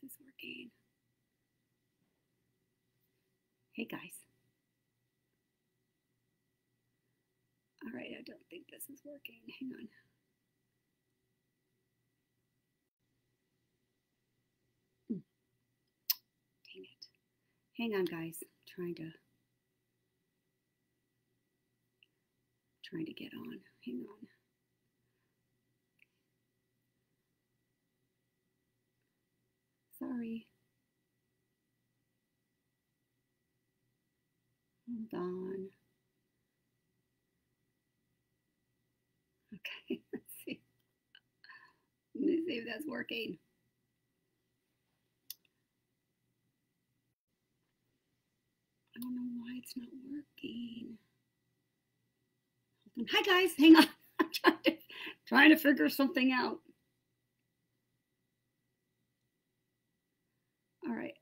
is working. Hey guys. All right, I don't think this is working. Hang on. Dang it. Hang on, guys. Trying to get on. Hang on. Sorry. Hold on. Okay, let's see. Let me see if that's working. I don't know why it's not working. Hi guys, hang on. I'm trying to figure something out. All right.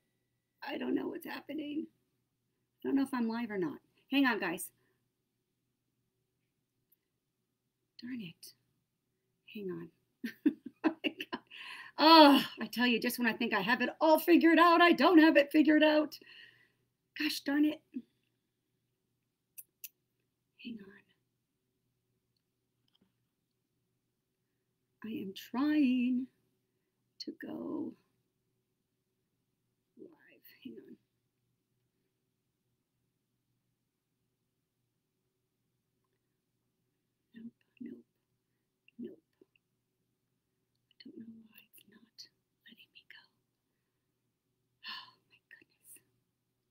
I don't know what's happening. I don't know if I'm live or not. Hang on, guys. Darn it. Hang on. Oh my God. Oh, I tell you, just when I think I have it all figured out, I don't have it figured out. Gosh darn it. Hang on. I am trying to go live. Hang on. Nope, nope, nope. I don't know why it's not letting me go. Oh my goodness.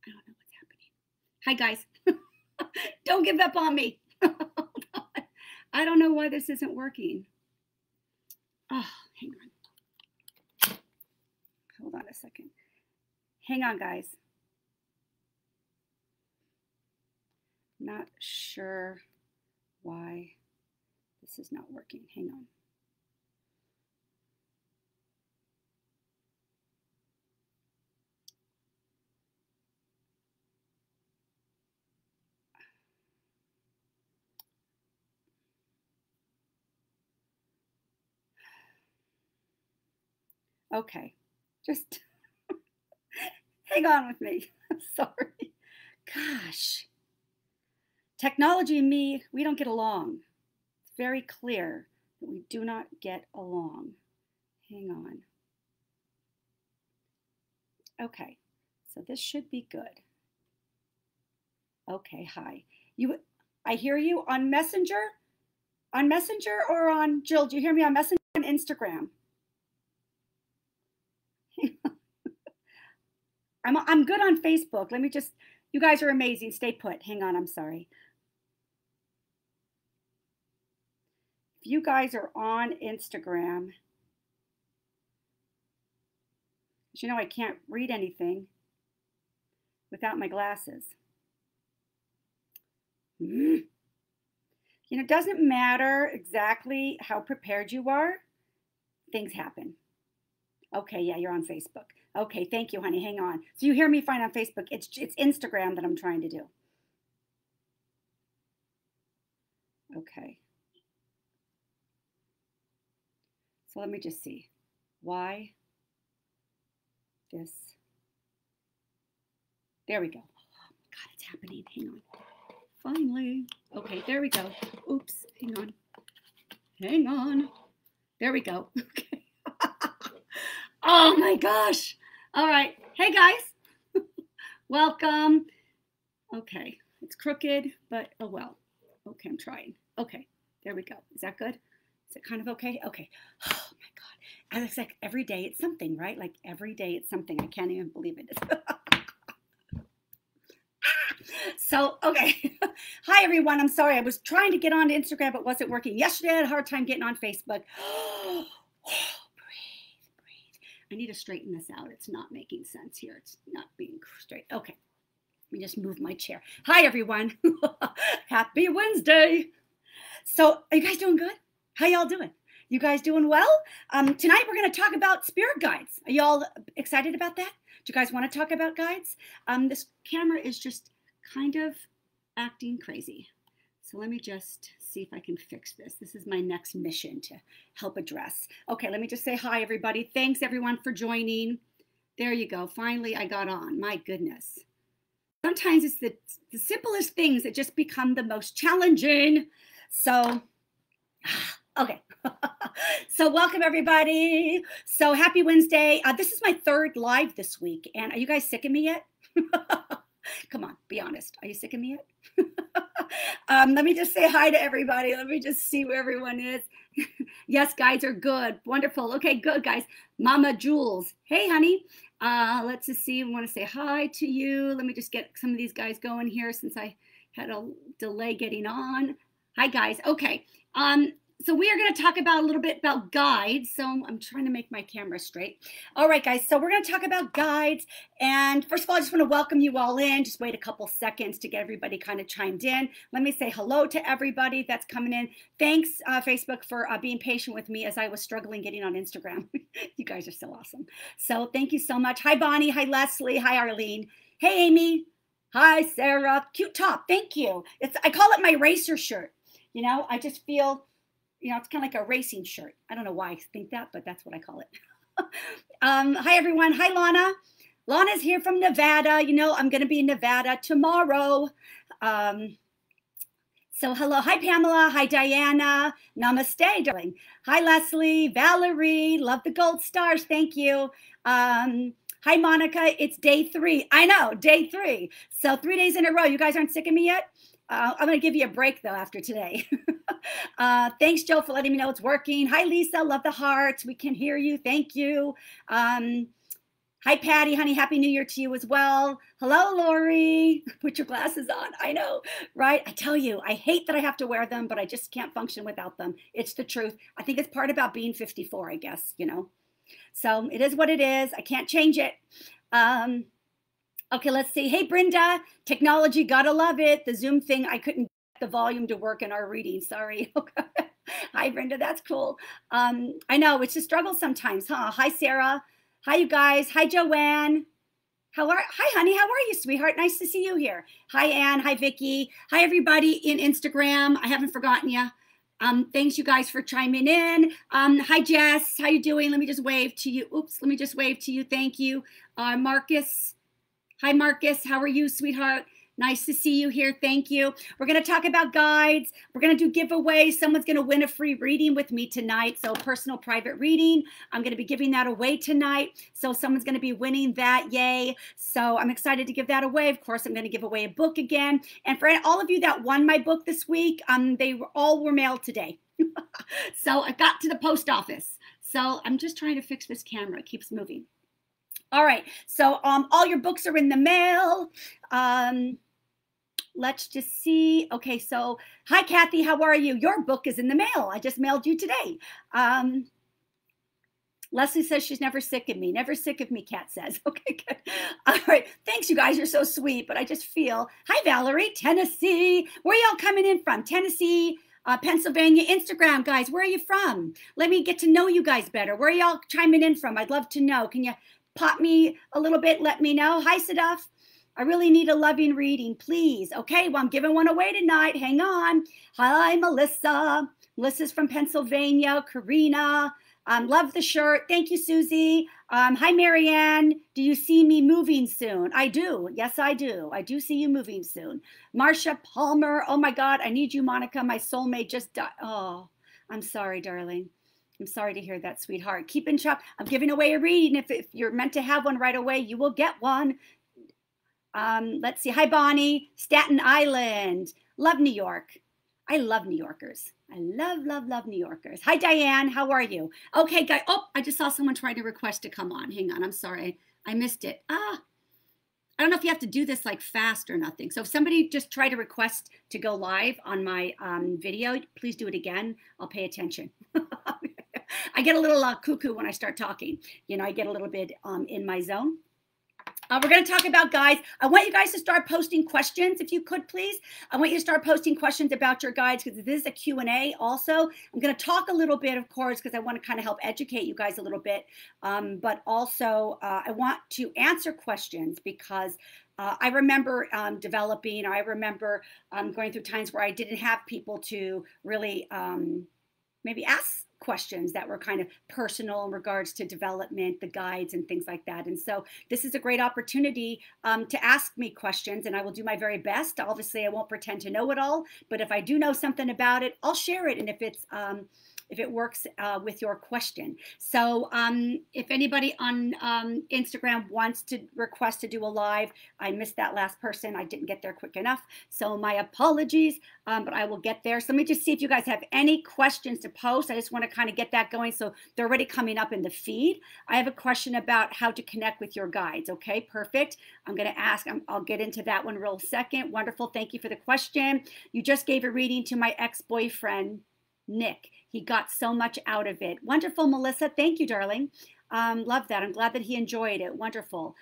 I don't know what's happening. Hi guys. Don't give up on me. I don't know why this isn't working. Oh, hang on. Hold on a second. Hang on, guys. Not sure why this is not working. Hang on. Okay, just hang on with me. I'm sorry. Gosh. Technology and me, we don't get along. It's very clear that we do not get along. Hang on. Okay, so this should be good. Okay, hi. I hear you on Messenger? On Messenger or on, Jill, do you hear me on Messenger or on Instagram? I'm good on Facebook. Let me just, you guys are amazing. Stay put. Hang on, I'm sorry. If you guys are on Instagram, you know I can't read anything without my glasses. You know, it doesn't matter exactly how prepared you are. Things happen. Okay, yeah, you're on Facebook. Okay, thank you, honey. Hang on. So you hear me fine on Facebook. It's Instagram that I'm trying to do. Okay. So let me just see. Why this? There we go. Oh, God, it's happening. Hang on. Finally. Okay, there we go. Oops, hang on. Hang on. There we go. Okay. Oh my gosh. All right. Hey guys. Welcome. Okay. It's crooked, but oh well. Okay, I'm trying. Okay. There we go. Is that good? Is it kind of okay? Okay. Oh my God. And it's like every day it's something, right? Like every day it's something. I can't even believe it. So, okay. Hi, everyone. I'm sorry. I was trying to get on Instagram, but wasn't working. Yesterday, I had a hard time getting on Facebook. Breathe, breathe. I need to straighten this out. It's not making sense here. It's not being straight. Okay. Let me just move my chair. Hi, everyone. Happy Wednesday. So, are you guys doing good? How y'all doing? You guys doing well? Tonight, we're going to talk about spirit guides. Are y'all excited about that? Do you guys want to talk about guides? This camera is just kind of acting crazy. So let me just see if I can fix this. This is my next mission to help address. Okay, let me just say hi, everybody. Thanks, everyone, for joining. There you go. Finally, I got on. My goodness. Sometimes it's the simplest things that just become the most challenging. So, okay. So welcome everybody. So happy Wednesday. This is my third live this week. And are you guys sick of me yet? Come on, be honest. Are you sick of me yet? Let me just say hi to everybody. Let me just see where everyone is. Yes, guys are good. Wonderful. Okay, good, guys. Mama Jules. Hey, honey. Let's just see. I want to say hi to you. Let me just get some of these guys going here since I had a delay getting on. Hi, guys. Okay. So we are going to talk about a little bit about guides. So I'm trying to make my camera straight. All right, guys. So we're going to talk about guides. And first of all, I just want to welcome you all in. Just wait a couple seconds to get everybody kind of chimed in. Let me say hello to everybody that's coming in. Thanks, Facebook, for being patient with me as I was struggling getting on Instagram. You guys are so awesome. So thank you so much. Hi, Bonnie. Hi, Leslie. Hi, Arlene. Hey, Amy. Hi, Sarah. Cute top. Thank you. I call it my racer shirt. You know, I just feel, you know, it's kind of like a racing shirt. I don't know why I think that, but that's what I call it. Hi, everyone. Hi, Lana. Lana's here from Nevada. You know, I'm going to be in Nevada tomorrow. So hello. Hi, Pamela. Hi, Diana. Namaste, darling. Hi, Leslie. Valerie. Love the gold stars. Thank you. Hi, Monica. It's day 3. I know, day 3. So 3 days in a row. You guys aren't sick of me yet? I'm going to give you a break, though, after today. Thanks, Joe, for letting me know it's working. Hi, Lisa. Love the hearts. We can hear you. Thank you. Hi, Patty, honey. Happy New Year to you as well. Hello, Lori. Put your glasses on. I know, right? I tell you, I hate that I have to wear them, but I just can't function without them. It's the truth. I think it's part about being 54, I guess, you know. So it is what it is. I can't change it. Okay, let's see. Hey, Brenda, technology, gotta love it. The Zoom thing, I couldn't get the volume to work in our reading. Sorry. Hi, Brenda, that's cool. I know, it's a struggle sometimes, huh? Hi, Sarah. Hi, you guys. Hi, Joanne. Hi, honey. How are you, sweetheart? Nice to see you here. Hi, Anne. Hi, Vicky. Hi, everybody in Instagram. I haven't forgotten you. Thanks, you guys, for chiming in. Hi, Jess. How you doing? Let me just wave to you. Oops. Let me just wave to you. Thank you. Marcus. Hi, Marcus. How are you, sweetheart? Nice to see you here. Thank you. We're going to talk about guides. We're going to do giveaways. Someone's going to win a free reading with me tonight. So personal private reading. I'm going to be giving that away tonight. So someone's going to be winning that. Yay. So I'm excited to give that away. Of course, I'm going to give away a book again. And for all of you that won my book this week, they all were mailed today. So I got to the post office. So I'm just trying to fix this camera. It keeps moving. All right, so all your books are in the mail. Let's just see. Okay, so hi, Kathy, how are you? Your book is in the mail. I just mailed you today. Leslie says she's never sick of me. Never sick of me, Kat says. Okay, good. All right, thanks, you guys. You're so sweet, but I just feel. Hi, Valerie, Tennessee. Where y'all coming in from? Tennessee, Pennsylvania. Instagram, guys, where are you from? Let me get to know you guys better. Where are y'all chiming in from? I'd love to know. Can you pop me a little bit, let me know. Hi, Sadaf. I really need a loving reading, please. Okay, well, I'm giving one away tonight. Hang on. Hi, Melissa. Melissa's from Pennsylvania. Karina. Love the shirt. Thank you, Susie. Hi, Marianne. Do you see me moving soon? I do. Yes, I do. I do see you moving soon. Marcia Palmer. Oh, my God. I need you, Monica. My soulmate just died. Oh, I'm sorry, darling. I'm sorry to hear that, sweetheart. Keep in touch. I'm giving away a reading. If you're meant to have one right away, you will get one. Let's see. Hi, Bonnie. Staten Island. Love New York. I love New Yorkers. I love, love, love New Yorkers. Hi, Diane. How are you? Okay, guys. Oh, I just saw someone trying to request to come on. Hang on. I'm sorry. I missed it. I don't know if you have to do this like fast or nothing. So if somebody just tried to request to go live on my video, please do it again. I'll pay attention. I get a little cuckoo when I start talking. You know, I get a little bit in my zone. We're going to talk about guides. I want you guys to start posting questions, if you could, please. I want you to start posting questions about your guides because this is a Q&A also. I'm going to talk a little bit, of course, because I want to kind of help educate you guys a little bit. But also, I want to answer questions because I remember developing, or I remember going through times where I didn't have people to really maybe ask questions that were kind of personal in regards to development, the guides and things like that. And so this is a great opportunity to ask me questions, and I will do my very best. Obviously, I won't pretend to know it all, but if I do know something about it, I'll share it. And if it works with your question. So if anybody on Instagram wants to request to do a live, I missed that last person. I didn't get there quick enough. So my apologies, but I will get there. So let me just see if you guys have any questions to post. I just want to kind of get that going. So they're already coming up in the feed. I have a question about how to connect with your guides. Okay, perfect. I'm going to ask, I'll get into that one real second. Wonderful. Thank you for the question. You just gave a reading to my ex-boyfriend, Nick. He got so much out of it. Wonderful, Melissa. Thank you, darling. Love that. I'm glad that he enjoyed it. Wonderful.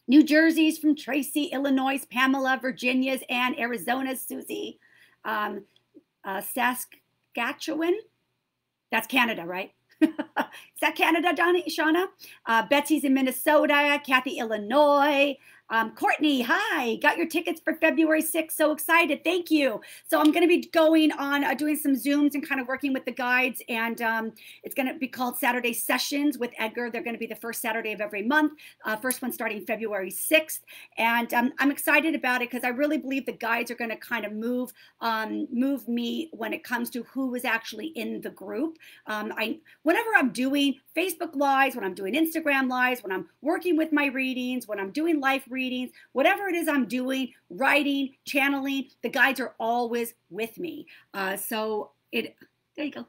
New Jersey's from Tracy, Illinois, Pamela, Virginia's, and Arizona's Susie. Saskatchewan. That's Canada, right? Is that Canada, Shauna? Betsy's in Minnesota. Kathy, Illinois. Courtney, hi. Got your tickets for February 6th. So excited. Thank you. So I'm going to be going on doing some Zooms and kind of working with the guides. And it's going to be called Saturday Sessions with Edgar. They're going to be the first Saturday of every month. First one starting February 6th. And I'm excited about it because I really believe the guides are going to kind of move me when it comes to who is actually in the group. Whenever I'm doing Facebook Lives, when I'm doing Instagram Lives, when I'm working with my readings, when I'm doing life readings, whatever it is I'm doing, writing, channeling, the guides are always with me. There you go.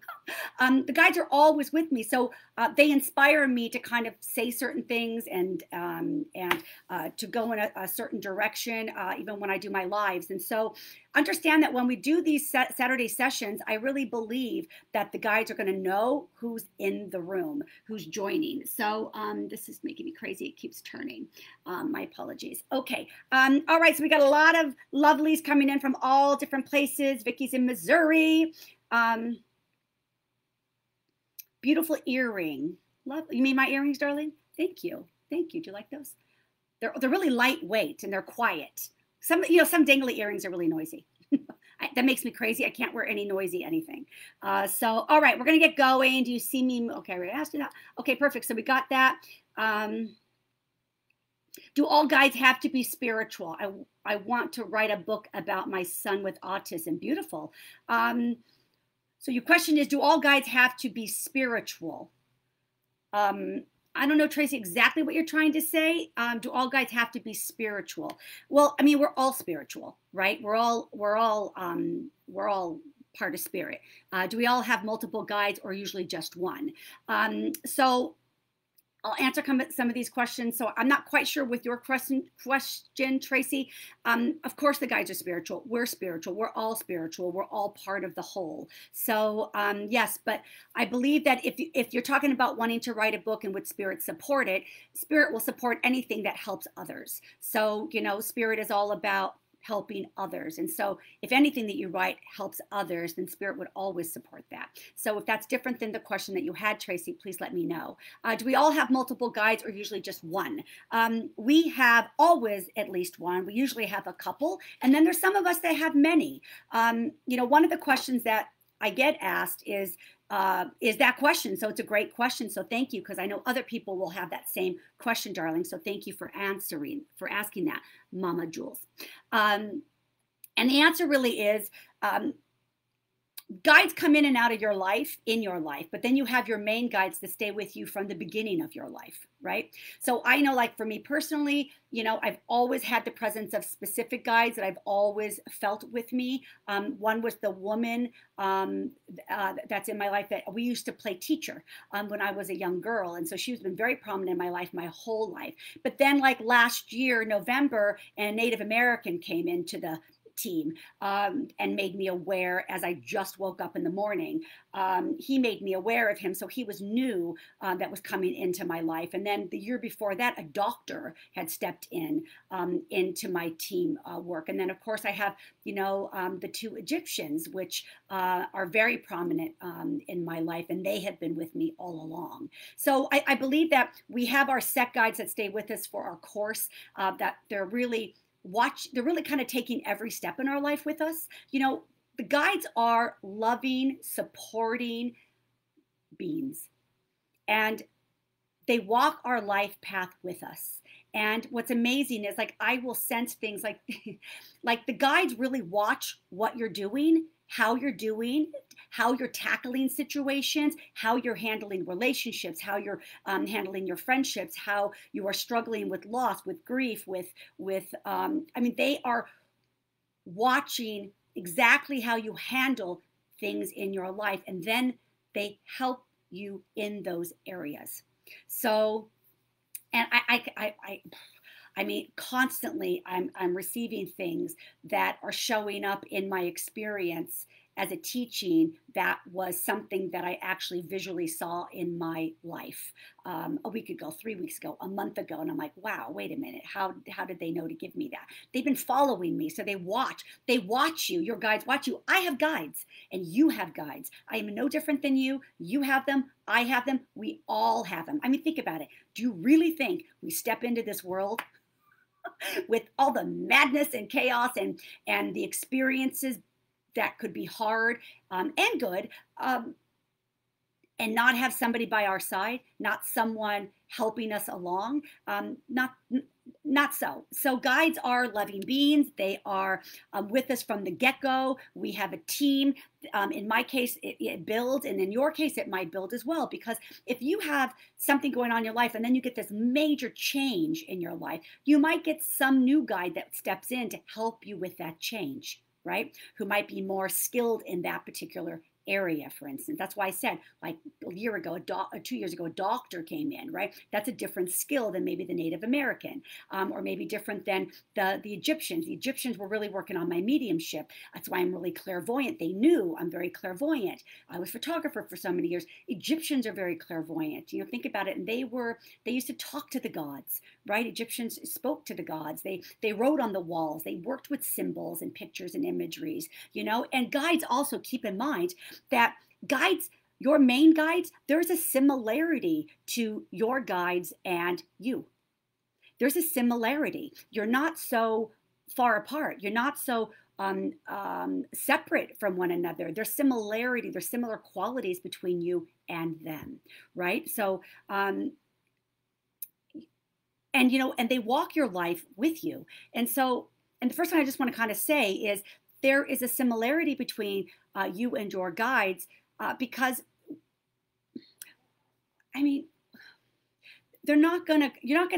The guides are always with me. So they inspire me to kind of say certain things and to go in a certain direction, even when I do my lives. And so understand that when we do these Saturday sessions, I really believe that the guides are going to know who's in the room, who's joining. So this is making me crazy. It keeps turning. My apologies. Okay. All right. So we got a lot of lovelies coming in from all different places. Vicky's in Missouri. Beautiful earring. Love. You mean my earrings, darling? Thank you. Thank you. Do you like those? They're really lightweight and they're quiet. Some dangly earrings are really noisy. That makes me crazy. I can't wear any noisy anything. So, all right, we're going to get going. Do you see me? Okay, I already asked you that. Okay, perfect. So we got that. Do all guides have to be spiritual? I want to write a book about my son with autism. Beautiful. So your question is, do all guides have to be spiritual? I don't know, Tracy, exactly what you're trying to say. Do all guides have to be spiritual? Well, I mean, we're all spiritual, right? We're all part of spirit. Do we all have multiple guides or usually just one? So I'll answer some of these questions. So I'm not quite sure with your question, Tracy. Of course, the guides are spiritual. We're spiritual. We're all spiritual. We're all part of the whole. So yes, but I believe that if you're talking about wanting to write a book and would spirit support it, spirit will support anything that helps others. So, spirit is all about helping others. And so if anything that you write helps others, then spirit would always support that. So if that's different than the question that you had, Tracy, please let me know. Do we all have multiple guides or usually just one? We have always at least one. We usually have a couple. And then there's some of us that have many. One of the questions that I get asked is that question. So it's a great question. So thank you, because I know other people will have that same question, darling. So thank you for asking that, Mama Jules. And the answer really is, guides come in and out of your life, but then you have your main guides that stay with you from the beginning of your life, right? So I know, like for me personally, I've always had the presence of specific guides that I've always felt with me. One was the woman that's in my life that we used to play teacher when I was a young girl. And so she's been very prominent in my life, my whole life. But then like last year, November, a Native American came into the team and made me aware as I just woke up in the morning. He made me aware of him. So he was new that was coming into my life. And then the year before that, a doctor had stepped in into my team work. And then of course I have, the two Egyptians, which are very prominent in my life, and they have been with me all along. So I believe that we have our set guides that stay with us for our course, that they're really kind of taking every step in our life with us. the guides are loving, supporting beings. And they walk our life path with us. And what's amazing is like I will sense things like like the guides really watch what you're doing, how you're tackling situations, how you're handling relationships, how you're handling your friendships, how you are struggling with loss, with grief, with I mean, they are watching exactly how you handle things in your life, and then they help you in those areas. So, and I mean, constantly I'm receiving things that are showing up in my experience as a teaching that was something that I actually visually saw in my life a week ago, 3 weeks ago, a month ago. And I'm like, wow, wait a minute. How did they know to give me that? They've been following me. So they watch you. Your guides watch you. I have guides and you have guides. I am no different than you. You have them. I have them. We all have them. I mean, think about it. Do you really think we step into this world with all the madness and chaos and the experiences that could be hard and good, and not have somebody by our side, not someone helping us along? Not so. So guides are loving beings. They are with us from the get-go. We have a team. In my case, it builds, and in your case, it might build as well. Because if you have something going on in your life, and then you get this major change in your life, you might get some new guide that steps in to help you with that change, right? Who might be more skilled in that particular area, for instance. That's why I said, like a year ago, 2 years ago, a doctor came in, right? That's a different skill than maybe the Native American, or maybe different than the Egyptians. The Egyptians were really working on my mediumship. That's why I'm really clairvoyant. They knew I'm very clairvoyant. I was a photographer for so many years. Egyptians are very clairvoyant. You know, think about it. And they used to talk to the gods, right? Egyptians spoke to the gods. They wrote on the walls. They worked with symbols and pictures and imageries, you know. And guides also, keep in mind that guides, your main guides, there's a similarity to your guides and you. There's a similarity. You're not so far apart. You're not so separate from one another. There's similarity. There's similar qualities between you and them, right? So, and you know, and they walk your life with you. And so, and the first thing I just want to kind of say is there is a similarity between you and your guides because, I mean, you're not gonna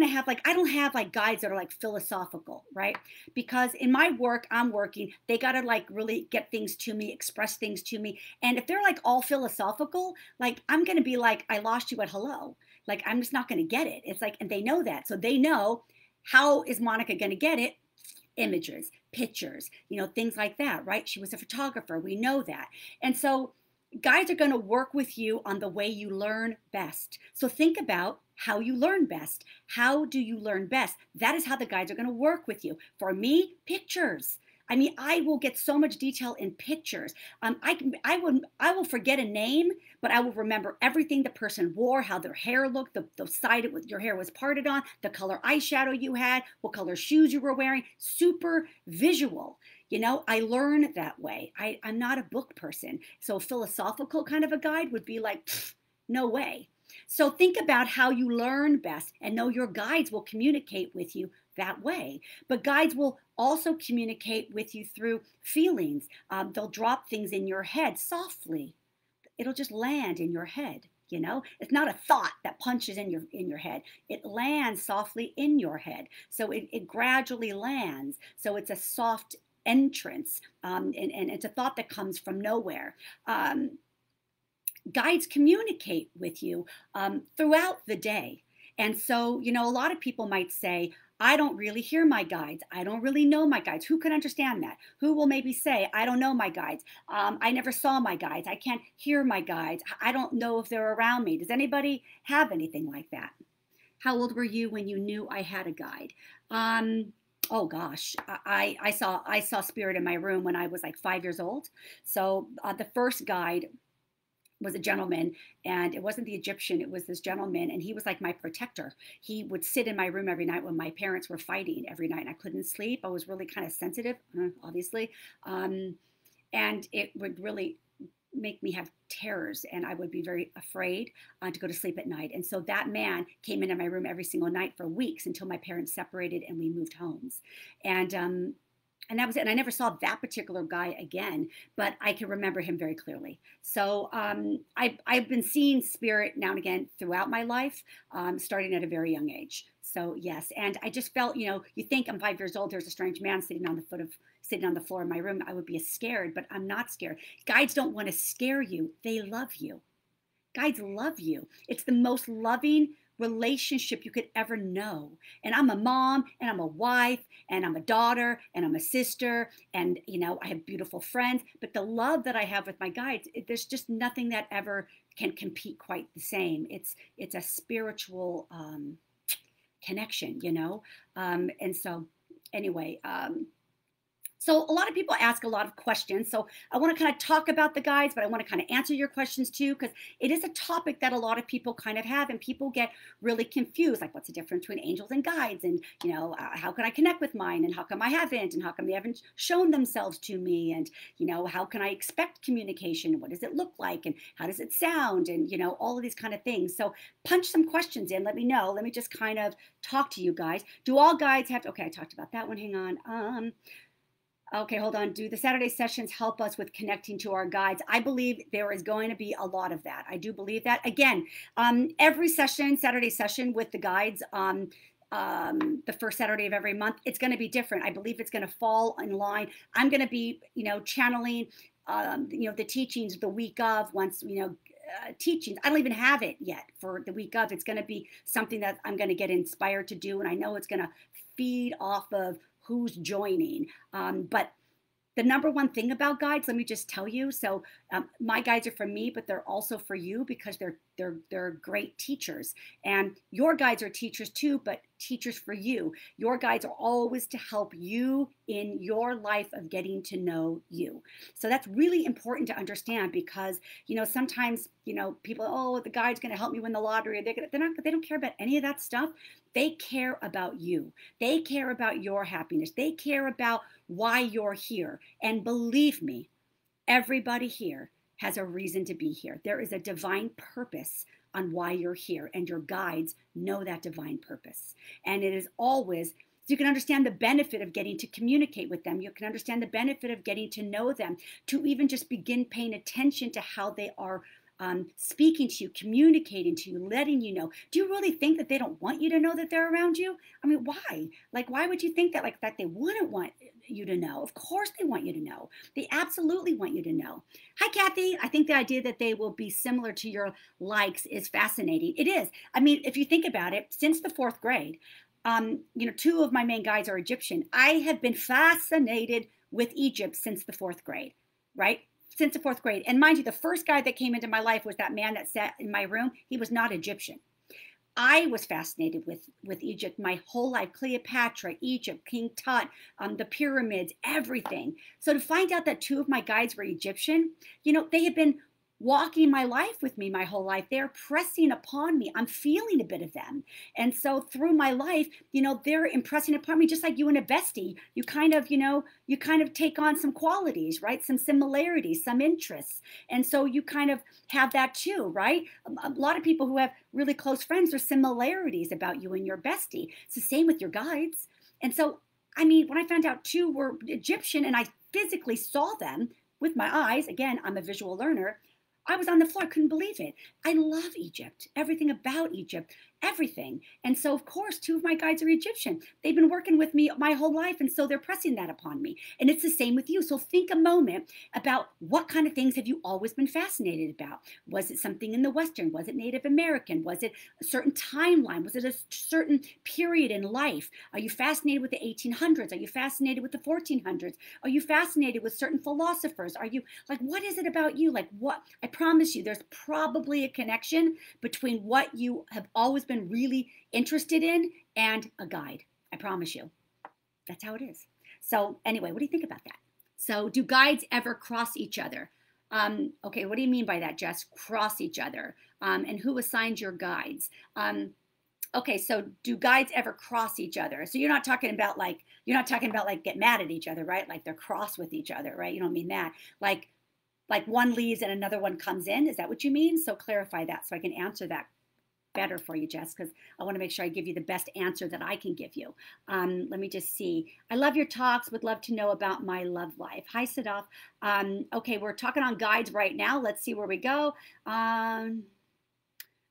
have like, I don't have like guides that are like philosophical, right? Because in my work, I'm working, they gotta like really get things to me, express things to me. And if they're like all philosophical, like I'm gonna be like, I lost you at hello. Like I'm just not gonna get it. It's like, and they know that. So they know, how is Monica gonna get it? Images, pictures, you know, things like that, right? She was a photographer. We know that. And so guides are going to work with you on the way you learn best. So think about how you learn best. How do you learn best? That is how the guides are going to work with you. For me, pictures. I mean, I will get so much detail in pictures. I will forget a name, but I will remember everything the person wore, how their hair looked, the side your hair was parted on, the color eyeshadow you had, what color shoes you were wearing. Super visual. You know, I learn that way. I'm not a book person. So a philosophical kind of a guide would be like, no way. So think about how you learn best and know your guides will communicate with you that way. But guides will also communicate with you through feelings. They'll drop things in your head softly. It'll just land in your head. You know, it's not a thought that punches in your head. It lands softly in your head. So it gradually lands. So it's a soft entrance, and it's a thought that comes from nowhere. Guides communicate with you throughout the day. And so, you know, a lot of people might say, I don't really hear my guides. I don't really know my guides. Who can understand that? Who will maybe say, I don't know my guides. I never saw my guides. I can't hear my guides. I don't know if they're around me. Does anybody have anything like that? How old were you when you knew I had a guide? Oh gosh, I saw spirit in my room when I was like 5 years old. So the first guide was a gentleman, and it wasn't the Egyptian, it was this gentleman, and he was like my protector. He would sit in my room every night when my parents were fighting every night, and I couldn't sleep. I was really kind of sensitive, obviously. And it would really make me have terrors, and I would be very afraid to go to sleep at night. And so that man came into my room every single night for weeks until my parents separated and we moved homes. And that was it. And I never saw that particular guy again, but I can remember him very clearly. So I've been seeing spirit now and again throughout my life, starting at a very young age. So yes, and I just felt, you think I'm 5 years old, there's a strange man sitting on the floor in my room, I would be scared, but I'm not scared. Guides don't want to scare you. They love you. Guides love you. It's the most loving relationship you could ever know. And I'm a mom, and I'm a wife, and I'm a daughter, and I'm a sister, and I have beautiful friends. But the love that I have with my guides, there's just nothing that ever can compete quite the same. It's a spiritual connection, and so anyway. So a lot of people ask a lot of questions. So I want to kind of talk about the guides, but I want to kind of answer your questions too, because it is a topic that a lot of people kind of have, and people get really confused. Like, what's the difference between angels and guides? And, how can I connect with mine? And how come I haven't? And how come they haven't shown themselves to me? And, how can I expect communication? What does it look like? And how does it sound? And, all of these kind of things. So punch some questions in. Let me know. Let me just kind of talk to you guys. Do all guides have to, okay, I talked about that one. Hang on. Okay, hold on. Do the Saturday sessions help us with connecting to our guides? I believe there is going to be a lot of that. I do believe that. Again, every session, Saturday session with the guides, the first Saturday of every month, it's going to be different. I believe it's going to fall in line. I'm going to be, channeling, the teachings the week of once, teachings. I don't even have it yet for the week of. It's going to be something that I'm going to get inspired to do. And I know it's going to feed off of who's joining. But the number one thing about guides, let me just tell you. So my guides are for me, but they're also for you because they're great teachers. And your guides are teachers too, but teachers for you. Your guides are always to help you in your life of getting to know you. So that's really important to understand because, sometimes, people, oh, the guide's going to help me win the lottery. They don't care about any of that stuff. They care about you. They care about your happiness. They care about why you're here. And believe me, everybody here has a reason to be here. There is a divine purpose on why you're here, and your guides know that divine purpose. And it is always, so you can understand the benefit of getting to communicate with them. You can understand the benefit of getting to know them, to even just begin paying attention to how they are speaking to you, communicating to you, letting you know. Do you really think that they don't want you to know that they're around you? I mean, why? Like, why would you think that, that they wouldn't want you to know? Of course they want you to know. They absolutely want you to know. Hi, Kathy. I think the idea that they will be similar to your likes is fascinating. It is. I mean, if you think about it, since the 4th grade, two of my main guides are Egyptian. I have been fascinated with Egypt since the 4th grade, right? Since the 4th grade. And mind you, the first guy that came into my life was that man that sat in my room. He was not Egyptian. I was fascinated with Egypt my whole life. Cleopatra, Egypt, King Tut, the pyramids, everything. So to find out that 2 of my guides were Egyptian, they had been walking my life with me my whole life. They're pressing upon me. I'm feeling a bit of them. And so through my life, they're impressing upon me, just like you and a bestie. You kind of take on some qualities, right? Some similarities, some interests. And so you kind of have that too, right? A lot of people who have really close friends, there's similarities about you and your bestie. It's the same with your guides. And so, I mean, when I found out 2 were Egyptian and I physically saw them with my eyes, again, I'm a visual learner, I was on the floor. I couldn't believe it. I love Egypt, everything about Egypt, everything. And so, of course, 2 of my guides are Egyptian. They've been working with me my whole life, and so they're pressing that upon me. And it's the same with you. So think a moment about what kind of things have you always been fascinated about? Was it something in the Western? Was it Native American? Was it a certain timeline? Was it a certain period in life? Are you fascinated with the 1800s? Are you fascinated with the 1400s? Are you fascinated with certain philosophers? Are you, like, what is it about you? Like, what? I promise you, there's probably a connection between what you have always been really interested in and a guide. I promise you. That's how it is. So anyway, what do you think about that? So do guides ever cross each other? Okay, what do you mean by that, Jess? Cross each other. And who assigns your guides? Okay, so do guides ever cross each other? So you're not talking about like get mad at each other, right? Like they're cross with each other, right? You don't mean that. Like one leaves and another one comes in. Is that what you mean? So clarify that so I can answer that better for you, Jess, because I want to make sure I give you the best answer that I can give you. Let me just see. I love your talks. Would love to know about my love life. Hi, Sadaf. Okay, we're talking on guides right now. Let's see where we go.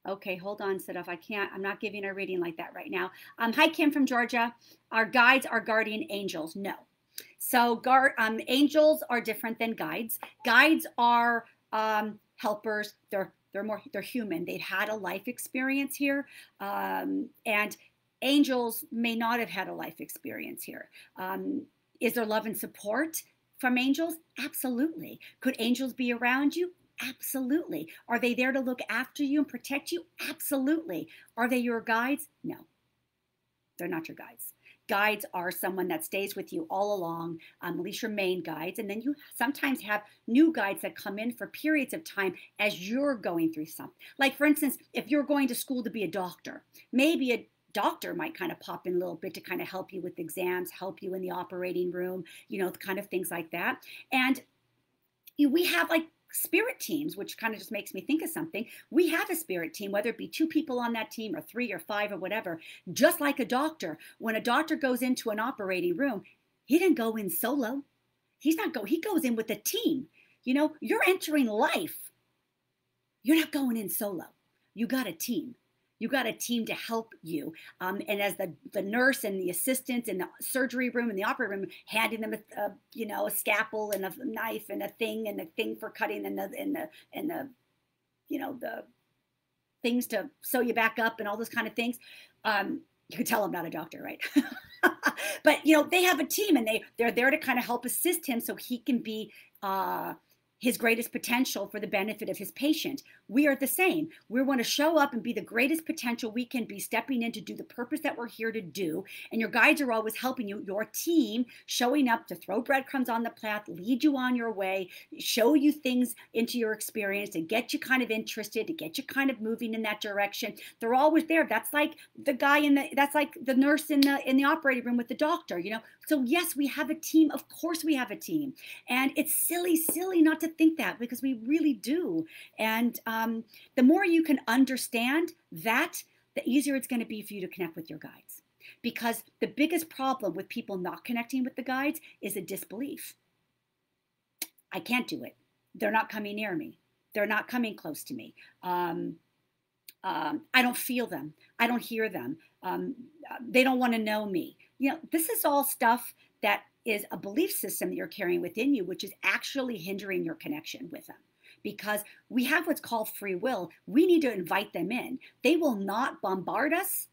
Okay, hold on, Sadaf. I'm not giving a reading like that right now. Hi, Kim from Georgia. Our guides are guardian angels. No. So angels are different than guides. Guides are helpers. They're human. They've had a life experience here, and angels may not have had a life experience here. Is there love and support from angels? Absolutely. Could angels be around you? Absolutely. Are they there to look after you and protect you? Absolutely. Are they your guides? No, they're not your guides. Guides are someone that stays with you all along, at least your main guides. And then you sometimes have new guides that come in for periods of time as you're going through something. Like, for instance, if you're going to school to be a doctor, maybe a doctor might kind of pop in a little bit to kind of help you with exams, help you in the operating room, kind of things like that. And we have like spirit teams, which kind of just makes me think of something. We have a spirit team, whether it be 2 people on that team or 3 or 5 or whatever. Just like a doctor, when a doctor goes into an operating room, he didn't go in solo. He goes in with a team. You're entering life. You're not going in solo. You got a team. You got a team to help you. And as the nurse and the assistant in the surgery room and the operating room, handing them a scalpel and a knife and a thing for cutting and the things to sew you back up and all those kind of things. You can tell I'm not a doctor, right? But they have a team and they're there to kind of help assist him so he can be his greatest potential for the benefit of his patient. We are the same. We want to show up and be the greatest potential we can be, stepping in to do the purpose that we're here to do. And your guides are always helping you, your team, showing up to throw breadcrumbs on the path, lead you on your way, show you things into your experience, to get you kind of interested, to get you kind of moving in that direction. They're always there. That's like that's like the nurse in the operating room with the doctor, So yes, we have a team. Of course we have a team. And it's silly not to think that, because we really do. And the more you can understand that, the easier it's going to be for you to connect with your guides. Because the biggest problem with people not connecting with the guides is a disbelief. I can't do it. They're not coming near me. They're not coming close to me. I don't feel them. I don't hear them. They don't want to know me. This is all stuff that is a belief system that you're carrying within you, which is actually hindering your connection with them. Because we have what's called free will. We need to invite them in. They will not bombard us.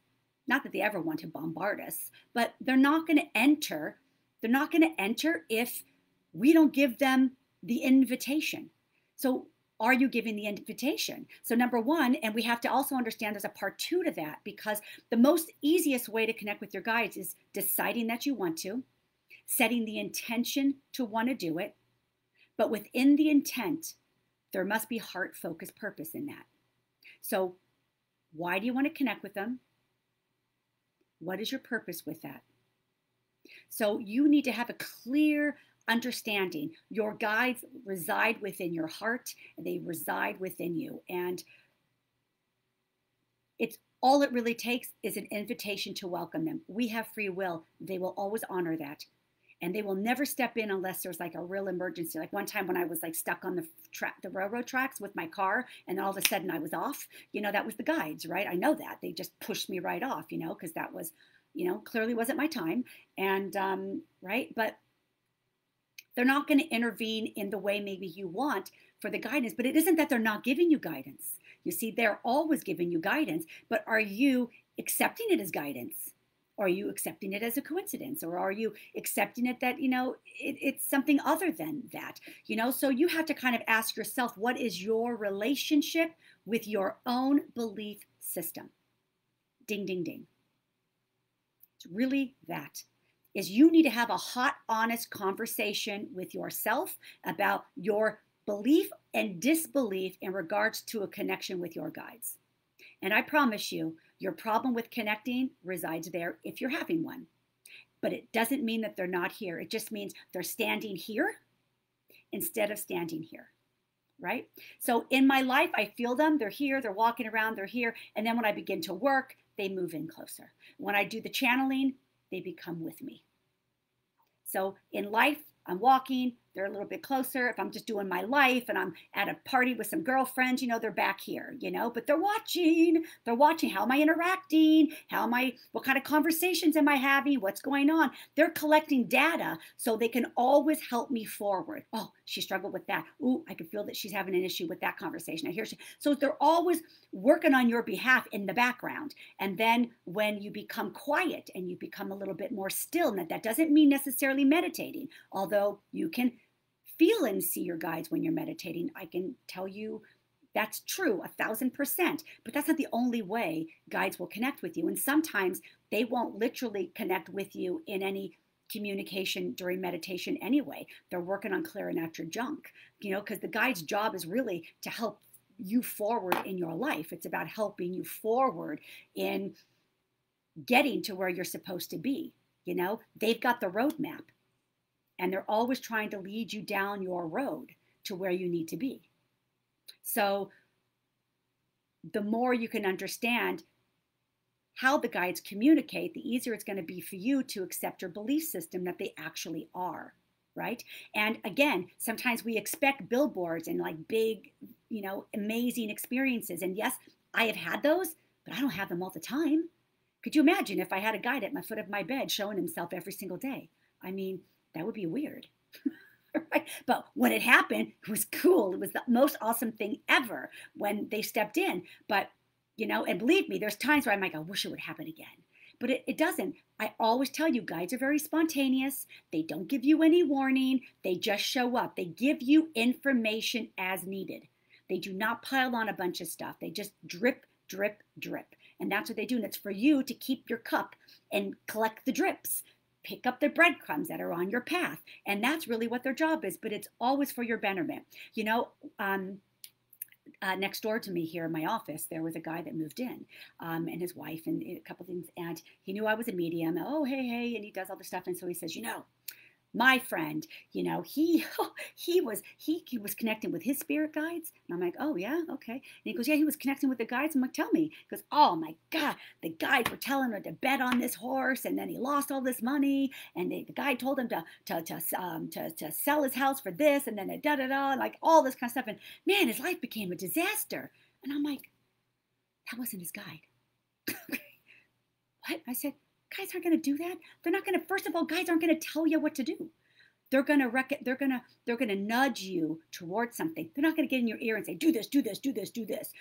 Not that they ever want to bombard us, but they're not going to enter. They're not going to enter if we don't give them the invitation. So are you giving the invitation? So number one, and we have to also understand there's a part 2 to that, because the most easiest way to connect with your guides is deciding that you want to, setting the intention to want to do it. But within the intent, there must be heart-focused purpose in that. So why do you want to connect with them? What is your purpose with that? So you need to have a clear understanding. Your guides reside within your heart, and they reside within you. And it's all it really takes is an invitation to welcome them. We have free will. They will always honor that. And they will never step in unless there's like a real emergency. Like one time when I was like stuck on the railroad tracks with my car, and all of a sudden I was off, that was the guides, right? I know that. They just pushed me right off, because that was, clearly wasn't my time. And, right. But they're not going to intervene in the way maybe you want for the guidance. But it isn't that they're not giving you guidance. You see, they're always giving you guidance. But are you accepting it as guidance? Or are you accepting it as a coincidence? Or are you accepting it that, it's something other than that? So you have to kind of ask yourself, what is your relationship with your own belief system? Ding, ding, ding. It's really that. Is you need to have a hot, honest conversation with yourself about your belief and disbelief in regards to a connection with your guides. And I promise you, Your problem with connecting resides there if you're having one. But it doesn't mean that they're not here. It just means they're standing here instead of standing here, right? So in my life, I feel them. They're here. They're walking around. They're here. And then when I begin to work, they move in closer. When I do the channeling, they become with me. So in life, I'm walking, they're a little bit closer. If I'm just doing my life and I'm at a party with some girlfriends, they're back here, but they're watching. They're watching. How am I interacting? What kind of conversations am I having? What's going on? They're collecting data so they can always help me forward. Oh, she struggled with that. Ooh, I can feel that she's having an issue with that conversation. So they're always working on your behalf in the background. And then when you become quiet and you become a little bit more still, and that doesn't mean necessarily meditating, although you can feel and see your guides when you're meditating. I can tell you that's true 1,000%, but that's not the only way guides will connect with you. And sometimes they won't literally connect with you in any communication during meditation anyway. They're working on clearing out your junk, because the guide's job is really to help you forward in your life. It's about helping you forward in getting to where you're supposed to be. They've got the roadmap. And they're always trying to lead you down your road to where you need to be. So the more you can understand how the guides communicate, the easier it's going to be for you to accept your belief system that they actually are, right? And again, sometimes we expect billboards and like big, amazing experiences. And yes, I have had those, but I don't have them all the time. Could you imagine if I had a guide at my foot of my bed showing himself every single day? I mean, that would be weird. Right? But when it happened, it was cool. It was the most awesome thing ever when they stepped in. But, and believe me, there's times where I'm like, I wish it would happen again. But it doesn't. I always tell you, guides are very spontaneous. They don't give you any warning. They just show up. They give you information as needed. They do not pile on a bunch of stuff. They just drip, drip, drip. And that's what they do. And it's for you to keep your cup and collect the drips. Pick up the breadcrumbs that are on your path. And that's really what their job is, but it's always for your betterment. Next door to me here in my office, there was a guy that moved in, and his wife and a couple things, and he knew I was a medium. Oh, hey, and he does all this stuff. And so he says, my friend, he was connecting with his spirit guides. And I'm like, oh yeah, okay. And he goes, yeah, he was connecting with the guides. I'm like, tell me. He goes, oh my God, the guides were telling him to bet on this horse, and then he lost all this money. And the guy told him to sell his house for this, and then like all this kind of stuff. And man, his life became a disaster. And I'm like, that wasn't his guide. What? I said, guides aren't going to do that. They're not going to. First of all, guides aren't going to tell you what to do. They're going to nudge you towards something. They're not going to get in your ear and say, do this, do this, do this, do this.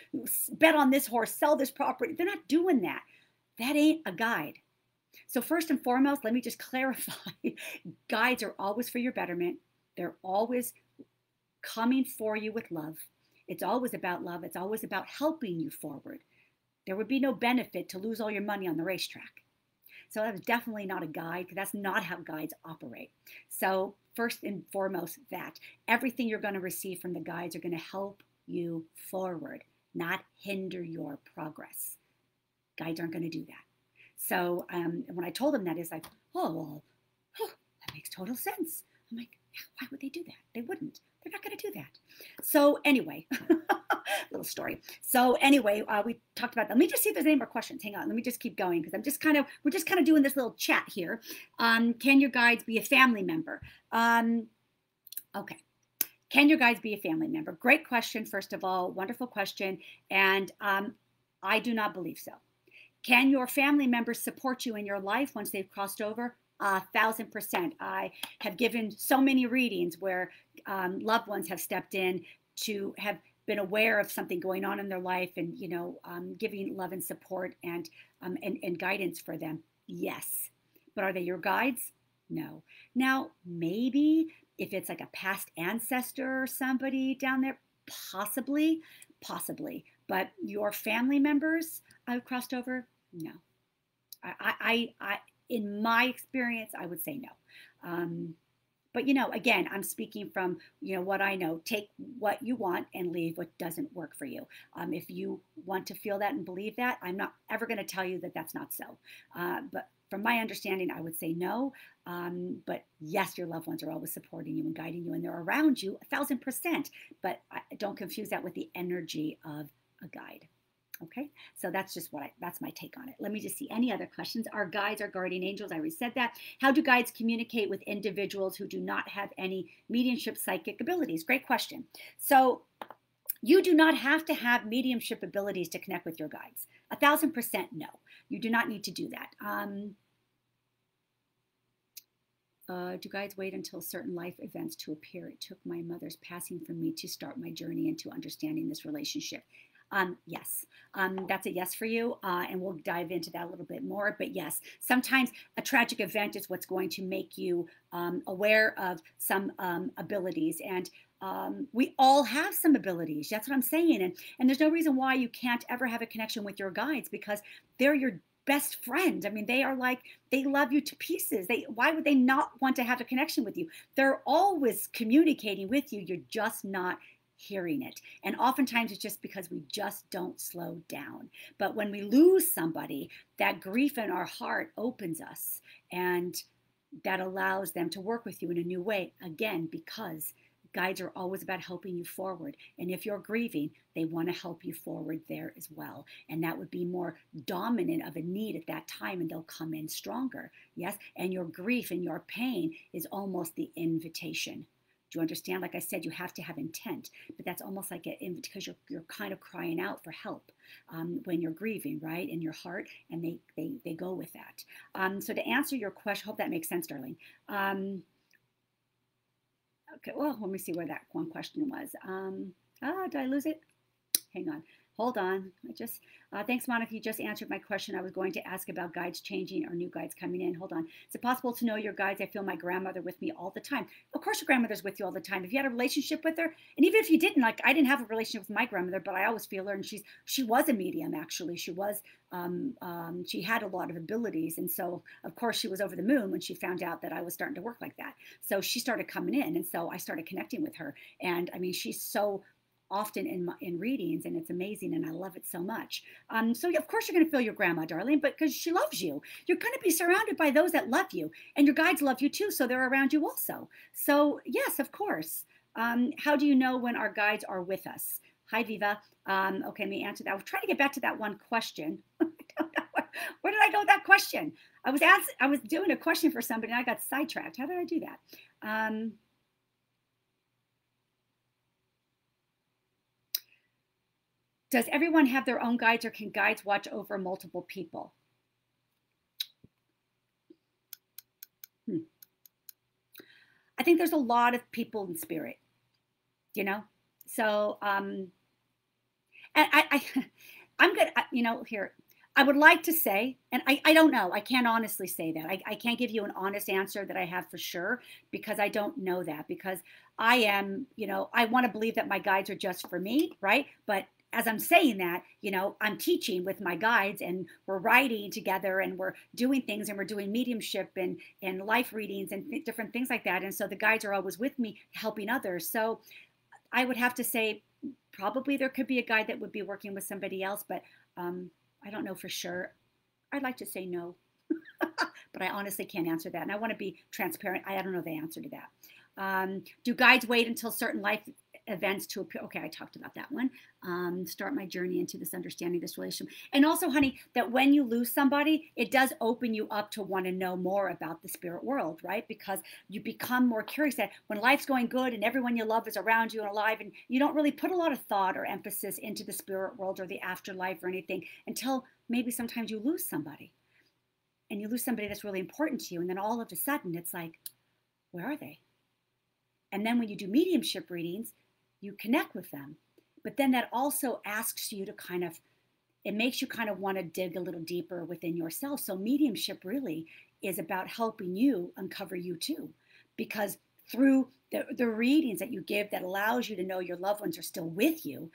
Bet on this horse, sell this property. They're not doing that. That ain't a guide. So first and foremost, let me just clarify. Guides are always for your betterment. They're always coming for you with love. It's always about love. It's always about helping you forward. There would be no benefit to lose all your money on the racetrack. So that was definitely not a guide, because that's not how guides operate. So first and foremost, that everything you're going to receive from the guides are going to help you forward, not hinder your progress. Guides aren't going to do that. So when I told them that, it's like, that makes total sense. I'm like, yeah, why would they do that? They wouldn't. They're not going to do that. So anyway, little story. So anyway, we talked about that. Let me just see if there's any more questions. Hang on. Let me just keep going, because we're just kind of doing this little chat here. Can your guides be a family member? Okay. Can your guides be a family member? Great question, first of all. Wonderful question. And I do not believe so. Can your family members support you in your life once they've crossed over? 1,000%. I have given so many readings where loved ones have stepped in to have been aware of something going on in their life, and giving love and support and guidance for them. Yes, but are they your guides? No. Now, maybe if it's like a past ancestor or somebody down there, possibly, but your family members I've crossed over, no. I in my experience, I would say no. But, again, I'm speaking from, what I know. Take what you want and leave what doesn't work for you. If you want to feel that and believe that, I'm not ever going to tell you that that's not so. But from my understanding, I would say no. But yes, your loved ones are always supporting you and guiding you, and they're around you 1,000%. But don't confuse that with the energy of a guide. Okay, so that's just that's my take on it. Let me just see any other questions. Our guides are guardian angels. I already said that. How do guides communicate with individuals who do not have any mediumship psychic abilities? Great question. So you do not have to have mediumship abilities to connect with your guides. 1,000% no. You do not need to do that. Do guides wait until certain life events to appear? It took my mother's passing for me to start my journey into understanding this relationship. Yes, that's a yes for you, and we'll dive into that a little bit more. But yes, sometimes a tragic event is what's going to make you aware of some abilities, and we all have some abilities. That's what I'm saying, and there's no reason why you can't ever have a connection with your guides, because they're your best friend. I mean, they are like, they love you to pieces. Why would they not want to have a connection with you? They're always communicating with you. You're just not hearing it. And oftentimes it's just because we just don't slow down. But when we lose somebody, that grief in our heart opens us, and that allows them to work with you in a new way. Again, because guides are always about helping you forward. And if you're grieving, they want to help you forward there as well. And that would be more dominant of a need at that time, and they'll come in stronger. Yes. And your grief and your pain is almost the invitation. Do you understand? Like I said, you have to have intent, but that's almost like because you're kind of crying out for help when you're grieving, right, in your heart, and they go with that. So to answer your question, hope that makes sense, darling. Okay, well, let me see where that one question was. Did I lose it? Hang on. Hold on. Thanks, Monica. You just answered my question. I was going to ask about guides changing or new guides coming in. Hold on. Is it possible to know your guides? I feel my grandmother with me all the time. Of course, your grandmother's with you all the time. If you had a relationship with her, and even if you didn't, like I didn't have a relationship with my grandmother, but I always feel her, and she was a medium. Actually, she was. She had a lot of abilities, and so of course she was over the moon when she found out that I was starting to work like that. So she started coming in, and so I started connecting with her. And I mean, she's so often in readings, and it's amazing, and I love it so much. So of course you're going to feel your grandma, darling, but because she loves you, you're going to be surrounded by those that love you, and your guides love you too, so they're around you also. So yes, of course. How do you know when our guides are with us? Hi, Viva. Okay, let me answer that. I was trying to get back to that one question. I don't know. Where did I go with that question? I was doing a question for somebody, and I got sidetracked. How did I do that? Does everyone have their own guides, or can guides watch over multiple people? I think there's a lot of people in spirit, you know? So, and I'm good. Here, I would like to say, and I don't know, I can't honestly say that. I can't give you an honest answer that I have for sure, because I don't know that, because I am, I want to believe that my guides are just for me, right? But as I'm saying that, I'm teaching with my guides, and we're writing together, and we're doing things, and we're doing mediumship and life readings and different things like that. And so the guides are always with me helping others. So I would have to say probably there could be a guide that would be working with somebody else, but I don't know for sure. I'd like to say no, but I honestly can't answer that. And I want to be transparent. I don't know the answer to that. Do guides wait until certain life events to appear? Okay, I talked about that one. Start my journey into this understanding, this relationship. And also, honey, that when you lose somebody, it does open you up to want to know more about the spirit world, right? Because you become more curious that when life's going good and everyone you love is around you and alive, and you don't really put a lot of thought or emphasis into the spirit world or the afterlife or anything until maybe sometimes you lose somebody. And you lose somebody that's really important to you. And then all of a sudden, it's like, where are they? And then when you do mediumship readings, you connect with them. But then that also asks you to it makes you kind of want to dig a little deeper within yourself. So mediumship really is about helping you uncover you too. Because through the readings that you give that allows you to know your loved ones are still with you,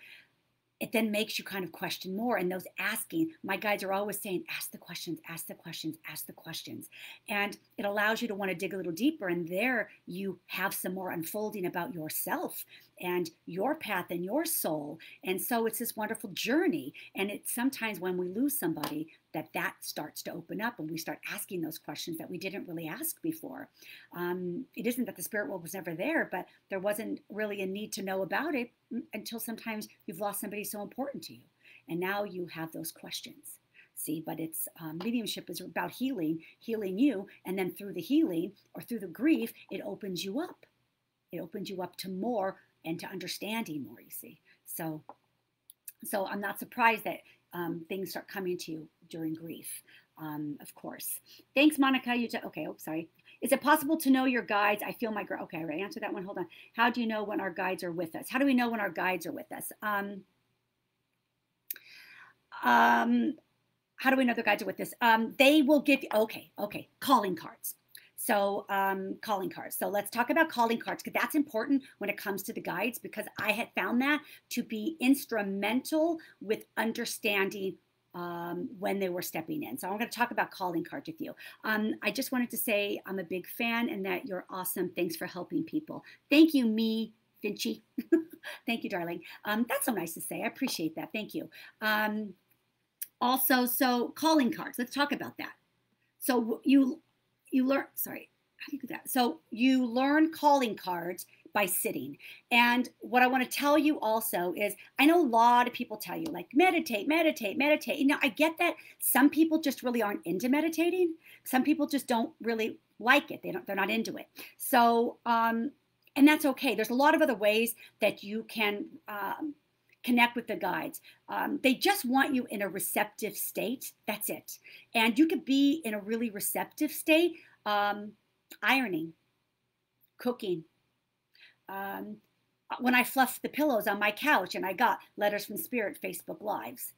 it then makes you kind of question more. And those asking, my guides are always saying, ask the questions, ask the questions, ask the questions. And it allows you to want to dig a little deeper. And there you have some more unfolding about yourself. and your path and your soul. And so it's this wonderful journey. And it's sometimes when we lose somebody that starts to open up and we start asking those questions that we didn't really ask before. It isn't that the spirit world was never there, but there wasn't really a need to know about it until sometimes you've lost somebody so important to you. And now you have those questions. See, but it's mediumship is about healing you, and then through the healing or through the grief, it opens you up. It opens you up to more and to understanding more, you see. So I'm not surprised that things start coming to you during grief, of course. Thanks, Monica. Okay, oh, sorry. Is it possible to know your guides? I feel my, okay, I already answered that one. Hold on. How do you know when our guides are with us? How do we know when our guides are with us? How do we know the guides are with us? They will give you, okay, calling cards. So calling cards. So let's talk about calling cards, because that's important when it comes to the guides, because I had found that to be instrumental with understanding when they were stepping in. So I'm going to talk about calling cards with you. I just wanted to say I'm a big fan and that you're awesome. Thanks for helping people. Thank you, me, Vinci. Thank you, darling. That's so nice to say. I appreciate that. Thank you. Also, so calling cards. Let's talk about that. So you learn, sorry, how do you do that? So you learn calling cards by sitting. And what I want to tell you also is, I know a lot of people tell you like meditate. You know, I get that some people just really aren't into meditating. Some people just don't really like it. They're not into it. So, and that's okay. There's a lot of other ways that you can connect with the guides. They just want you in a receptive state. That's it. And you could be in a really receptive state, ironing, cooking. When I fluffed the pillows on my couch and I got Letters from Spirit Facebook Lives,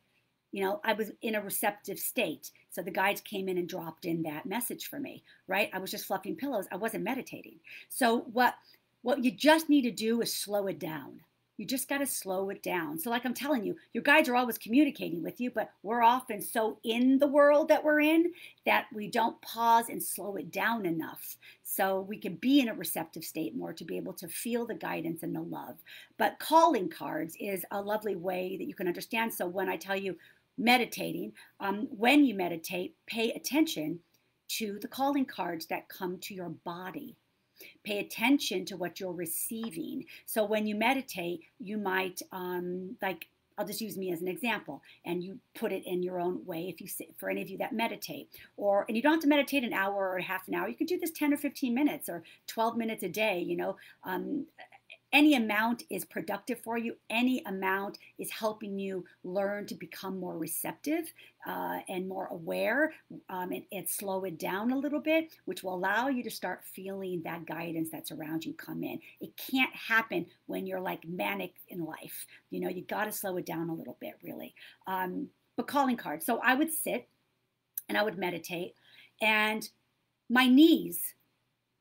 you know, I was in a receptive state. So the guides came in and dropped in that message for me, right? I was just fluffing pillows. I wasn't meditating. So what you just need to do is slow it down. You just got to slow it down. So like I'm telling you, your guides are always communicating with you, but we're often so in the world that we're in that we don't pause and slow it down enough. So we can be in a receptive state more to be able to feel the guidance and the love. But calling cards is a lovely way that you can understand. So when I tell you meditating, when you meditate, pay attention to the calling cards that come to your body. Pay attention to what you're receiving. So when you meditate, you might, like, I'll just use me as an example, and you put it in your own way if you sit, for any of you that meditate. And you don't have to meditate an hour or half an hour. You could do this 10 or 15 minutes or 12 minutes a day, you know. Any amount is productive for you. Any amount is helping you learn to become more receptive and more aware and slow it down a little bit, which will allow you to start feeling that guidance that's around you come in. It can't happen when you're like manic in life. You know, you got to slow it down a little bit, really. But calling cards. So I would sit and I would meditate, and my knees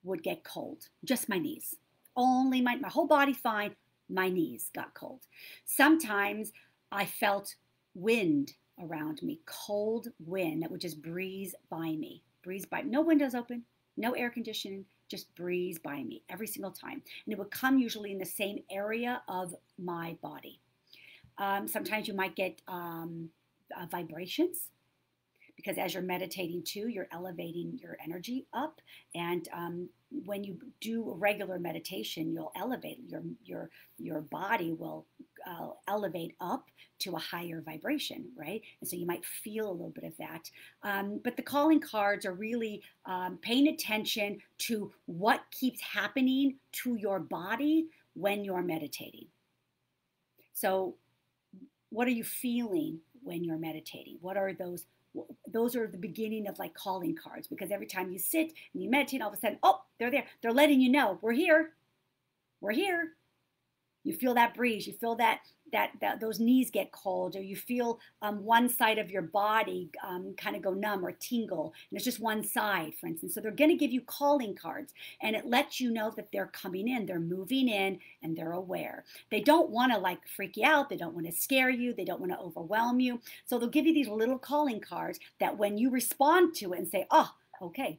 would get cold, just my knees. Only my whole body fine, my knees got cold. Sometimes I felt wind around me, cold wind that would just breeze by me, no windows open, no air conditioning, just breeze by me every single time. And it would come usually in the same area of my body. Sometimes you might get vibrations, because as you're meditating too, you're elevating your energy up. And when you do regular meditation, you'll elevate, your body will elevate up to a higher vibration, right? And so you might feel a little bit of that. But the calling cards are really paying attention to what keeps happening to your body when you're meditating. So what are you feeling when you're meditating? What are those? Those are the beginning of like calling cards, because every time you sit and you meditate, all of a sudden, oh, they're there. They're letting you know, we're here. We're here. You feel that breeze. You feel that those knees get cold, or you feel one side of your body kind of go numb or tingle, and it's just one side, for instance. So they're going to give you calling cards, and it lets you know that they're coming in, they're moving in, and they're aware. They don't want to like freak you out. They don't want to scare you. They don't want to overwhelm you. So they'll give you these little calling cards that when you respond to it and say, oh, okay,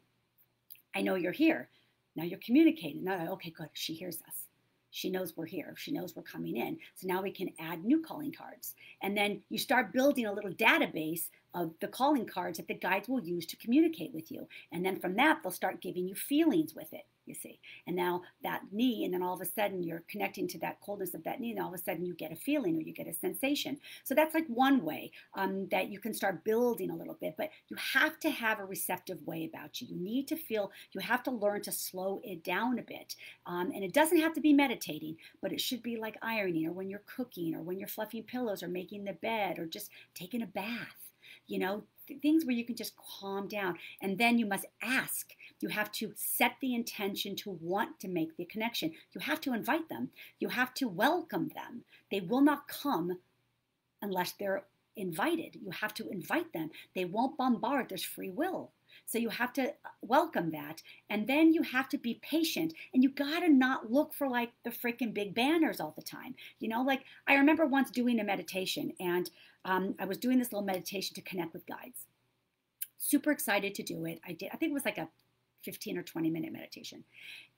I know you're here. Now you're communicating. No, okay, good. She hears us. She knows we're here. She knows we're coming in. So now we can add new calling cards. And then you start building a little database of the calling cards that the guides will use to communicate with you. And then from that, they'll start giving you feelings with it, you see. And now that knee, and then all of a sudden you're connecting to that coldness of that knee, and all of a sudden you get a feeling or you get a sensation. So that's like one way that you can start building a little bit, but you have to have a receptive way about you. You need to feel, you have to learn to slow it down a bit. And it doesn't have to be meditating, but it should be like ironing, or when you're cooking, or when you're fluffing pillows, or making the bed, or just taking a bath. You know, things where you can just calm down. And then you must ask. You have to set the intention to want to make the connection. You have to invite them. You have to welcome them. They will not come unless they're invited. You have to invite them. They won't bombard. There's free will. So you have to welcome that. And then you have to be patient. And you got to not look for like the freaking big banners all the time. You know, like I remember once doing a meditation, and I was doing this little meditation to connect with guides. Super excited to do it. I think it was like a 15 or 20-minute meditation.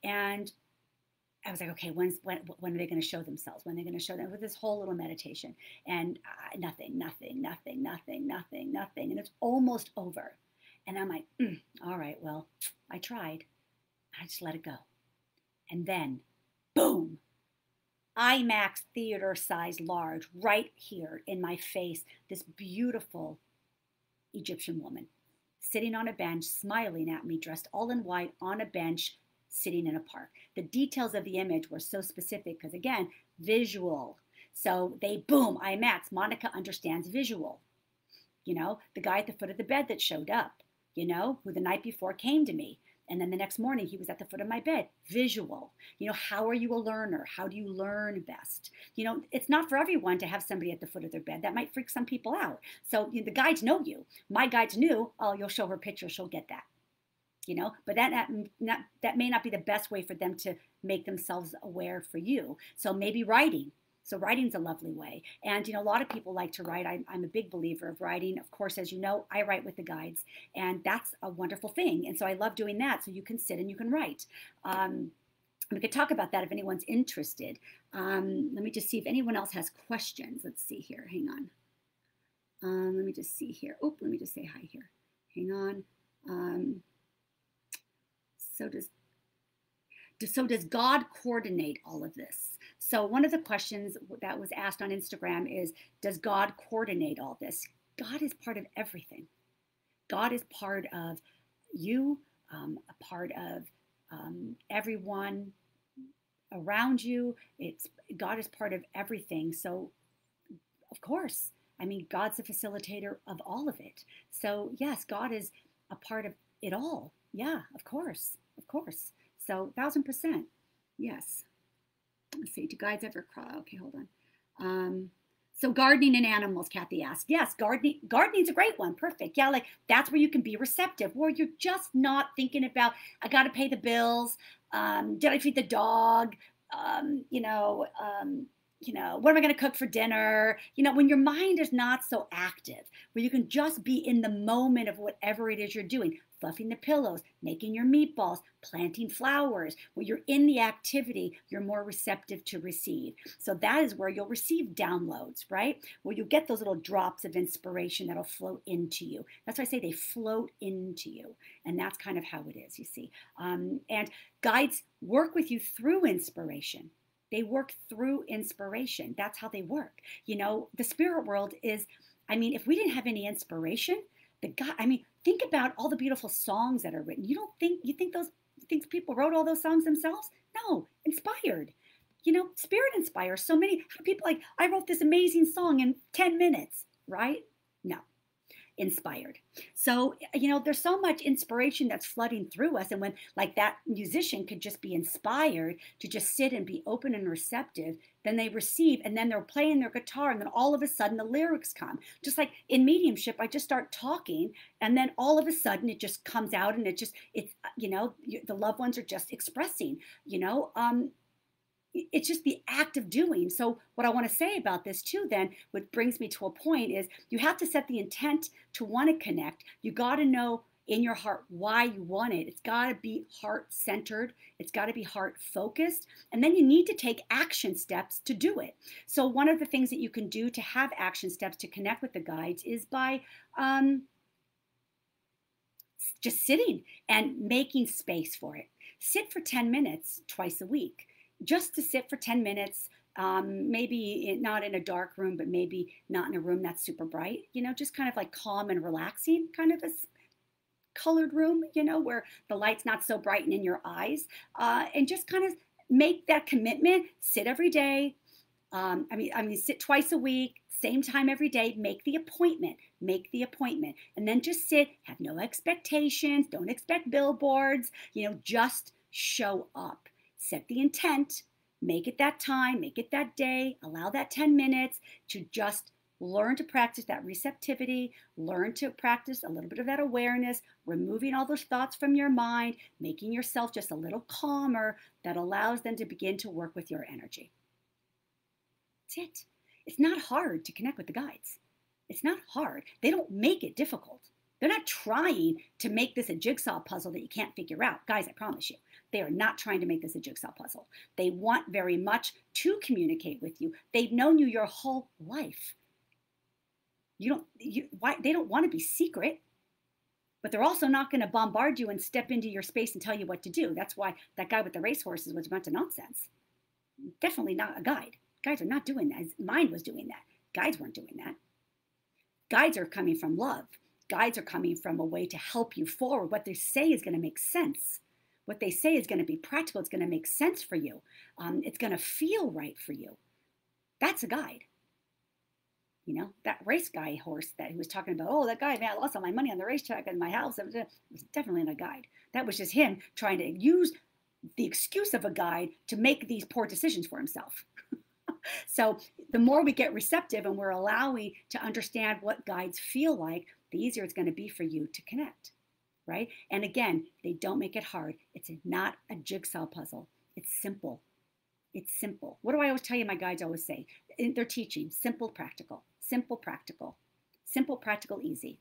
And I was like, okay, when are they going to show themselves? When are they going to show them? With this whole little meditation. And nothing. And it's almost over. And I'm like, all right, well, I tried. I just let it go. And then, boom, IMAX theater size large, right here in my face, this beautiful Egyptian woman sitting on a bench, smiling at me, dressed all in white on a bench, sitting in a park. The details of the image were so specific because, again, visual. So they, boom, IMAX, Monica understands visual. You know, the guy at the foot of the bed that showed up, you know, who the night before came to me. And then the next morning, he was at the foot of my bed. Visual. You know, how are you a learner? How do you learn best? You know, it's not for everyone to have somebody at the foot of their bed. That might freak some people out. So you know, the guides know you. My guides knew, oh, you'll show her picture, she'll get that. You know, but that may not be the best way for them to make themselves aware for you. So maybe writing. So writing's a lovely way. And, you know, a lot of people like to write. I'm a big believer of writing. Of course, as you know, I write with the guides, and that's a wonderful thing. And so I love doing that. So you can sit and you can write. We could talk about that if anyone's interested. Let me just see if anyone else has questions. Let's see here. Hang on. Let me just see here. Oh, let me just say hi here. Hang on. So does God coordinate all of this? So one of the questions that was asked on Instagram is, does God coordinate all this? God is part of everything. God is part of you, a part of everyone around you. God is part of everything. So of course, I mean, God's the facilitator of all of it. So yes, God is a part of it all. Yeah, of course. So 1000%. Yes. Let's see, do guides ever cry? Okay, hold on. So gardening and animals, Kathy asked. Yes, gardening's a great one. Perfect. Yeah, like that's where you can be receptive, where you're just not thinking about, I got to pay the bills. Did I feed the dog? What am I going to cook for dinner? You know, when your mind is not so active, where you can just be in the moment of whatever it is you're doing, fluffing the pillows, making your meatballs, planting flowers. When you're in the activity, you're more receptive to receive. So that is where you'll receive downloads, right? Where you get those little drops of inspiration that'll float into you. That's why I say they float into you. And that's kind of how it is, you see. And guides work with you through inspiration. They work through inspiration. That's how they work. You know, the spirit world is, I mean, if we didn't have any inspiration, think about all the beautiful songs that are written. You think those things people wrote all those songs themselves? No, inspired. You know, spirit inspires so many people. Like, I wrote this amazing song in 10 minutes, right? No. Inspired. So, you know, there's so much inspiration that's flooding through us. And when like that musician could just be inspired to just sit and be open and receptive, then they receive, and then they're playing their guitar, and then all of a sudden the lyrics come. Just like in mediumship, I just start talking, and then all of a sudden it just comes out, and it's you know, the loved ones are just expressing, you know, it's just the act of doing. So what I want to say about this too, then, what brings me to a point is you have to set the intent to want to connect. You got to know in your heart why you want it. It's got to be heart centered. It's got to be heart focused. And then you need to take action steps to do it. So one of the things that you can do to have action steps to connect with the guides is by just sitting and making space for it. Sit for 10 minutes twice a week, just to sit for 10 minutes. Maybe not in a dark room, but maybe not in a room that's super bright, just kind of like calm and relaxing, kind of a colored room, where the light's not so bright and in your eyes, and just kind of make that commitment, sit every day. Sit twice a week, same time every day, make the appointment, and then just sit, have no expectations, don't expect billboards, just show up, set the intent, make it that time, make it that day, allow that 10 minutes to just learn to practice that receptivity, learn to practice a little bit of that awareness, removing all those thoughts from your mind, making yourself just a little calmer. That allows them to begin to work with your energy. That's it. It's not hard to connect with the guides. It's not hard. They don't make it difficult. They're not trying to make this a jigsaw puzzle that you can't figure out. Guys, I promise you, they are not trying to make this a jigsaw puzzle. They want very much to communicate with you. They've known you your whole life. They don't want to be secret, but they're also not going to bombard you and step into your space and tell you what to do. That's why that guy with the racehorses was a bunch of nonsense. Definitely not a guide. Guides are not doing that. His mind was doing that. Guides weren't doing that. Guides are coming from love. Guides are coming from a way to help you forward. What they say is going to make sense. What they say is going to be practical. It's going to make sense for you. It's going to feel right for you. That's a guide. That race guy horse that he was talking about, oh, that guy, man, I lost all my money on the racetrack and my house. It was definitely not a guide. That was just him trying to use the excuse of a guide to make these poor decisions for himself. So the more we get receptive and we're allowing to understand what guides feel like, the easier it's going to be for you to connect, right? And again, they don't make it hard. It's not a jigsaw puzzle. It's simple. It's simple. What do I always tell you? My guides always say, they're teaching simple, practical, simple, practical, simple, practical, easy.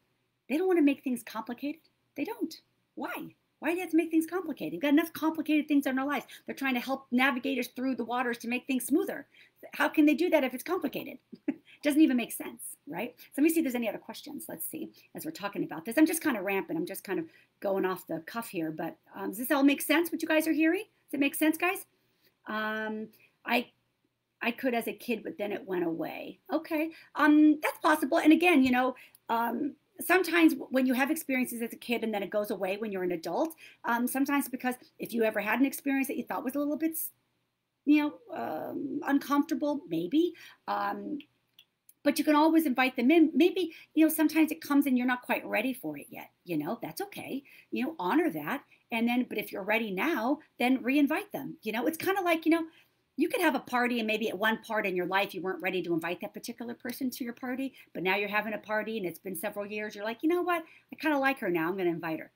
They don't want to make things complicated. They don't. Why? Why do you have to make things complicated? We've got enough complicated things in our lives. They're trying to help navigate us through the waters to make things smoother. How can they do that if it's complicated? Doesn't even make sense, right? So let me see if there's any other questions. Let's see, as we're talking about this. I'm just kind of rampant. I'm just kind of going off the cuff here. But does this all make sense, what you guys are hearing? Does it make sense, guys? I could as a kid, but then it went away. Okay, that's possible. And again, sometimes when you have experiences as a kid and then it goes away when you're an adult, sometimes because if you ever had an experience that you thought was a little bit, uncomfortable, maybe, but you can always invite them in. Maybe, sometimes it comes and you're not quite ready for it yet. That's okay. Honor that. And then, but if you're ready now, then re-invite them. It's kind of like, you could have a party and maybe at one part in your life you weren't ready to invite that particular person to your party, but now you're having a party and it's been several years. You're like, you know what? I kind of like her now. I'm going to invite her.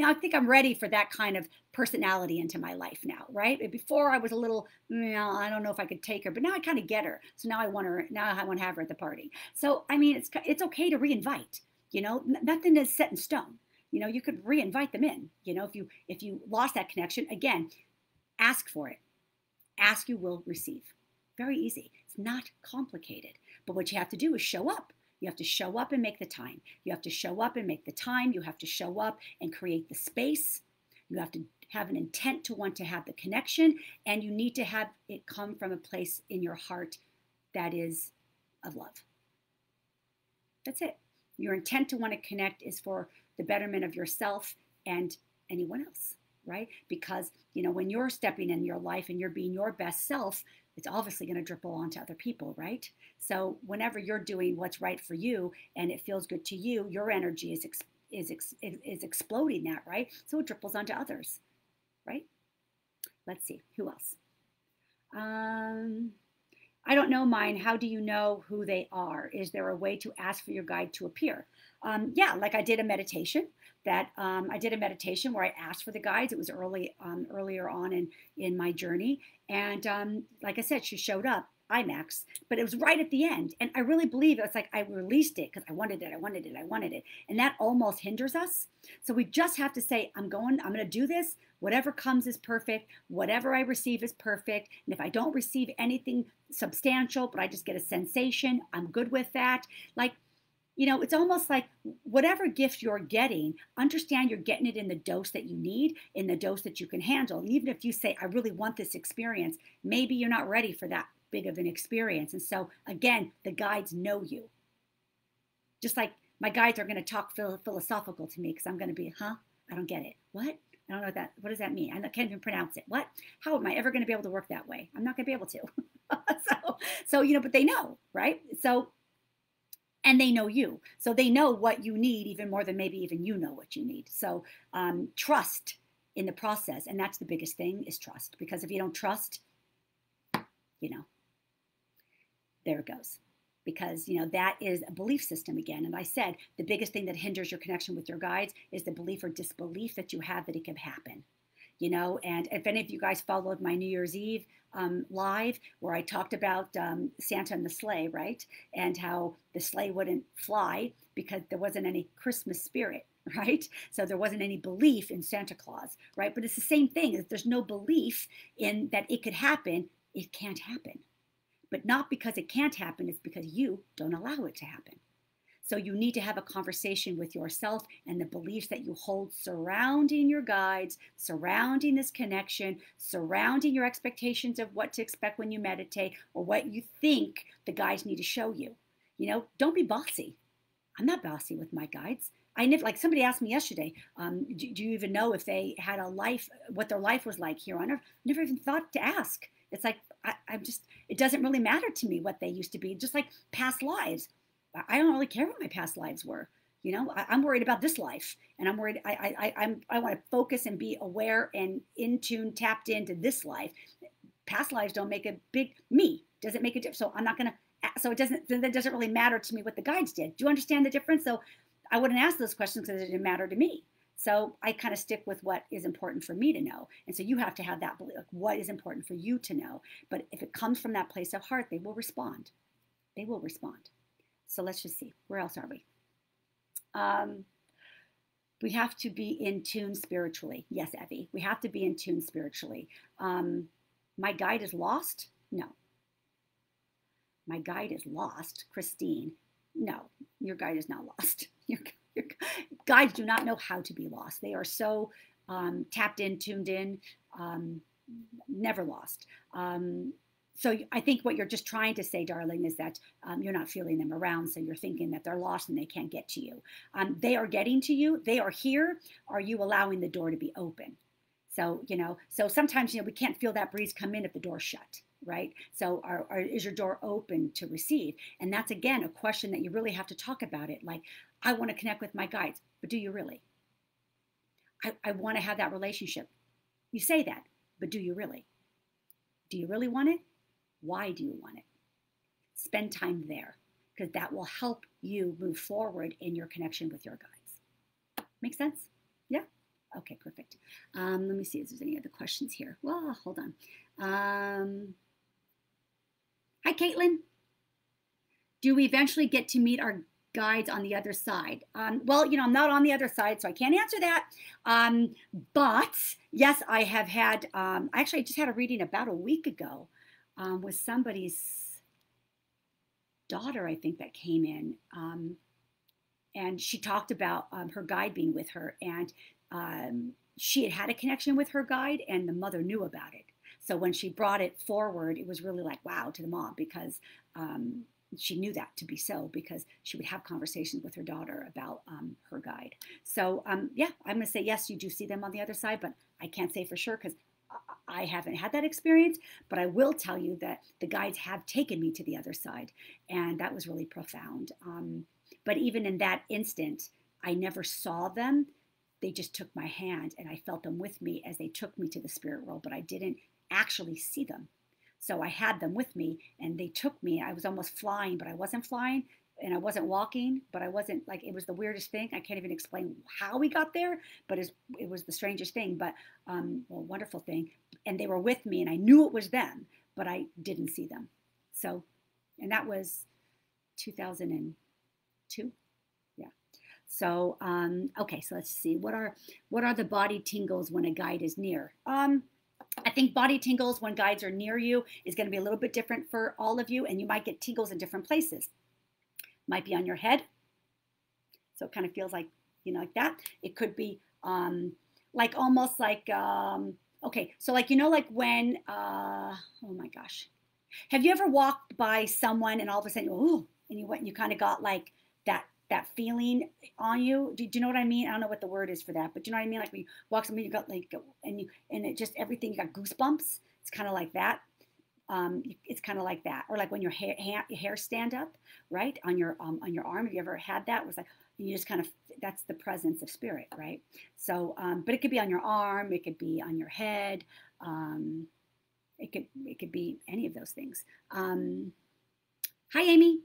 I think I'm ready for that kind of personality into my life now, right? Before I was a little, I don't know if I could take her, but now I kind of get her. So now I want her. Now I want to have her at the party. So I mean, it's okay to re-invite. Nothing is set in stone. You could re-invite them in. If you lost that connection, again, ask for it. Ask, you will receive. Very easy. It's not complicated. But what you have to do is show up. You have to show up and make the time. You have to show up and make the time. You have to show up and create the space. You have to have an intent to want to have the connection. And you need to have it come from a place in your heart that is of love. That's it. Your intent to want to connect is for the betterment of yourself and anyone else. Right? Because, when you're stepping in your life and you're being your best self, it's obviously going to ripple onto other people, right? So whenever you're doing what's right for you and it feels good to you, your energy is exploding that, right? So it ripples onto others, right? Let's see, who else? I don't know mine. How do you know who they are? Is there a way to ask for your guide to appear? Yeah, like I did a meditation where I asked for the guides. It was earlier on in my journey. And like I said, she showed up. climax, but it was right at the end. And I really believe it's like I released it because I wanted it, I wanted it, I wanted it. And that almost hinders us. So we just have to say, I'm going to do this. Whatever comes is perfect. Whatever I receive is perfect. And if I don't receive anything substantial, but I just get a sensation, I'm good with that. Like, it's almost like whatever gift you're getting, understand you're getting it in the dose that you need, in the dose that you can handle. And even if you say, I really want this experience, maybe you're not ready for that big of an experience. And so, again, the guides know you. Just like my guides are going to talk philosophical to me because I'm going to be, I don't get it. What? I don't know what does that mean? I can't even pronounce it. What? How am I ever going to be able to work that way? I'm not going to be able to. so, but they know, right? So, and they know you. So they know what you need even more than maybe even you know what you need. So trust in the process. And that's the biggest thing is trust. Because if you don't trust, there it goes. Because, that is a belief system again. And I said, the biggest thing that hinders your connection with your guides is the belief or disbelief that you have that it can happen. And if any of you guys followed my New Year's Eve live where I talked about Santa and the sleigh, right? And how the sleigh wouldn't fly because there wasn't any Christmas spirit, right? So there wasn't any belief in Santa Claus, right? But it's the same thing. If there's no belief in that it could happen, it can't happen. But not because it can't happen, it's because you don't allow it to happen. So you need to have a conversation with yourself and the beliefs that you hold surrounding your guides, surrounding this connection, surrounding your expectations of what to expect when you meditate or what you think the guides need to show you. Don't be bossy. I'm not bossy with my guides. I never, like somebody asked me yesterday, do you even know if they had a life, what their life was like here on Earth? Never even thought to ask. It's like, it doesn't really matter to me what they used to be, just like past lives. I don't really care what my past lives were. I'm worried about this life, and I'm worried. I want to focus and be aware and in tune, tapped into this life. Past lives don't make a big me. Doesn't make a difference. So I'm not gonna. So it doesn't. That doesn't really matter to me what the guides did. Do you understand the difference? So I wouldn't ask those questions because it didn't matter to me. So I kind of stick with what is important for me to know. And so you have to have that belief, like what is important for you to know. But if it comes from that place of heart, they will respond. They will respond. So let's just see. Where else are we? We have to be in tune spiritually. Yes, Evie, we have to be in tune spiritually. My guide is lost? No. My guide is lost, Christine. No, your guide is not lost. Your guides do not know how to be lost. They are so tapped in, tuned in, never lost. So I think what you're just trying to say, darling, is that you're not feeling them around. So you're thinking that they're lost and they can't get to you. They are getting to you. They are here. Are you allowing the door to be open? So, so sometimes, we can't feel that breeze come in if the door's shut, right? So is your door open to receive? And that's, again, a question that you really have to talk about it. Like, I want to connect with my guides, but do you really? I want to have that relationship. You say that, but do you really? Do you really want it? Why do you want it? Spend time there because that will help you move forward in your connection with your guides. Make sense? Yeah? Okay, perfect. Let me see if there's any other questions here. Well, hold on. Hi, Caitlin. Do we eventually get to meet our guides on the other side? Well, I'm not on the other side, so I can't answer that. But yes, I have had, actually, I just had a reading about a week ago with somebody's daughter, I think, that came in. And she talked about her guide being with her. And she had a connection with her guide, and the mother knew about it. So when she brought it forward, it was really like, wow, to the mom, because she knew that to be so, because she would have conversations with her daughter about her guide. So yeah, I'm going to say, yes, you do see them on the other side, but I can't say for sure because I haven't had that experience, but I will tell you that the guides have taken me to the other side, and that was really profound. But even in that instant, I never saw them. They just took my hand, and I felt them with me as they took me to the spirit world, but I didn't actually see them. So I had them with me, and they took me. I was almost flying, but I wasn't flying, and I wasn't walking, but I wasn't, like, it was the weirdest thing. I can't even explain how we got there, but it was the strangest thing, but well, wonderful thing. And they were with me, and I knew it was them, but I didn't see them. So, and that was 2002. Yeah. So, okay, so let's see. What are the body tingles when a guide is near? I think body tingles when guides are near you is going to be a little bit different for all of you, and you might get tingles in different places. Might be on your head, so it kind of feels like, like that. It could be like almost like okay, so like like when oh my gosh, have you ever walked by someone and all of a sudden, oh, and you went and you kind of got like that feeling on you? Do you know what I mean? I don't know what the word is for that, but do you know what I mean? Like when you walk somebody, you got like, and it just everything, you got goosebumps. It's kind of like that. It's kind of like that, or like when your hair stand up, right, on your arm. Have you ever had that? It was like you just kind of, that's the presence of spirit, right? So, but it could be on your arm, it could be on your head, it could be any of those things. Hi, Amy.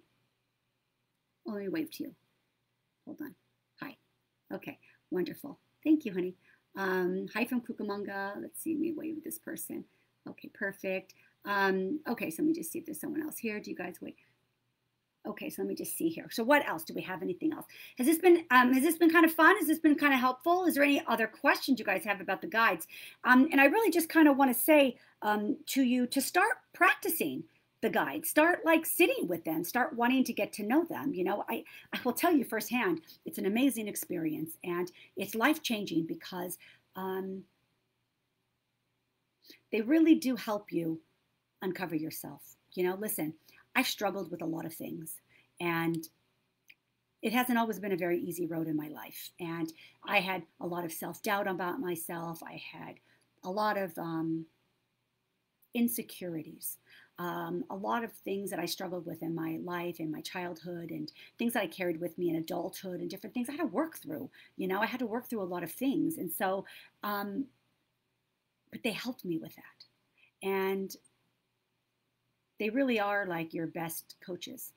Oh, let me wave to you. Hold on. Hi. Okay. Wonderful. Thank you, honey. Hi from Cucamonga. Let's see. Let me wave this person. Okay. Perfect. Okay. So let me just see if there's someone else here. Do you guys wait? Okay. So let me just see here. So what else? Do we have anything else? Has this been kind of fun? Has this been kind of helpful? Is there any other questions you guys have about the guides? And I really just kind of want to say to you to start practicing the guides. Start like sitting with them, start wanting to get to know them. I will tell you firsthand, it's an amazing experience, and it's life-changing because they really do help you uncover yourself. Listen, I've struggled with a lot of things, and it hasn't always been a very easy road in my life. And I had a lot of self-doubt about myself. I had a lot of insecurities, a lot of things that I struggled with in my life, in my childhood, and things that I carried with me in adulthood, and different things I had to work through. I had to work through a lot of things. And so, but they helped me with that. And they really are like your best coaches.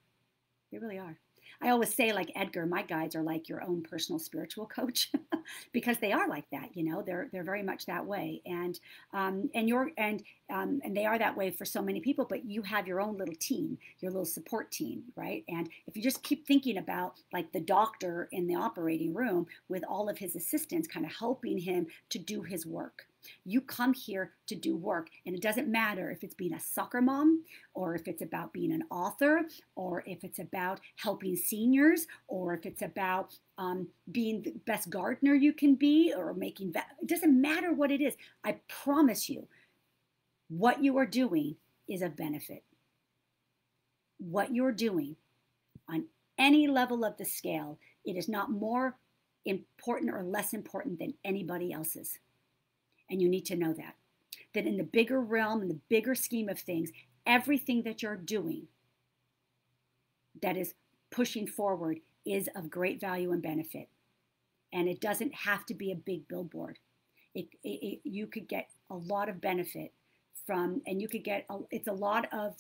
They really are. I always say, like Edgar, my guides are like your own personal spiritual coach because they are like that. They're very much that way, and they are that way for so many people. But you have your own little team, your little support team, right? And if you just keep thinking about like the doctor in the operating room with all of his assistants, kind of helping him to do his work. You come here to do work, and it doesn't matter if it's being a soccer mom, or if it's about being an author, or if it's about helping seniors, or if it's about being the best gardener you can be, or it doesn't matter what it is. I promise you, what you are doing is of benefit. What you're doing on any level of the scale, it is not more important or less important than anybody else's. And you need to know that in the bigger realm, in the bigger scheme of things, everything that you're doing that is pushing forward is of great value and benefit. And it doesn't have to be a big billboard. You could get a lot of benefit from, and you could get, it's a lot of,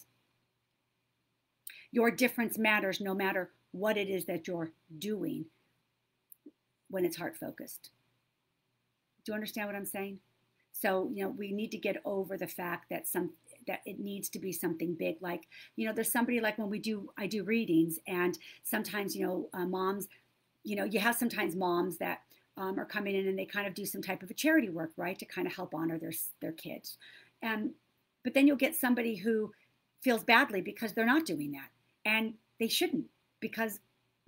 your difference matters no matter what it is that you're doing when it's heart focused. Do you understand what I'm saying? So, we need to get over the fact that it needs to be something big. Like, there's somebody, like when I do readings, and sometimes, moms, you have sometimes moms that are coming in and they kind of do some type of a charity work, right, to kind of help honor their kids. But then you'll get somebody who feels badly because they're not doing that. And they shouldn't, because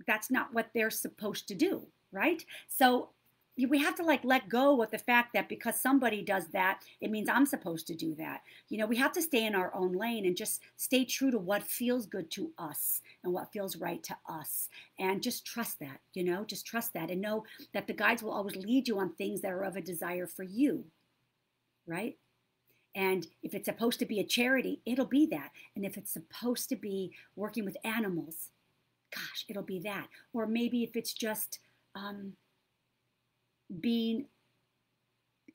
that's not what they're supposed to do, right? So we have to like let go of the fact that because somebody does that, it means I'm supposed to do that. We have to stay in our own lane and just stay true to what feels good to us and what feels right to us. And just trust that, just trust that, and know that the guides will always lead you on things that are of a desire for you, right? And if it's supposed to be a charity, it'll be that. And if it's supposed to be working with animals, gosh, it'll be that. Or maybe if it's just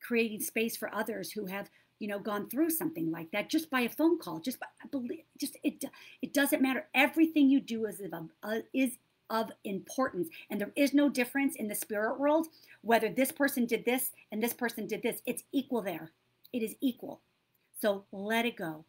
creating space for others who have gone through something like that, just by a phone call, it doesn't matter. Everything you do is of importance, and there is no difference in the spirit world whether this person did this and this person did this. It's equal there. It is equal. So let it go.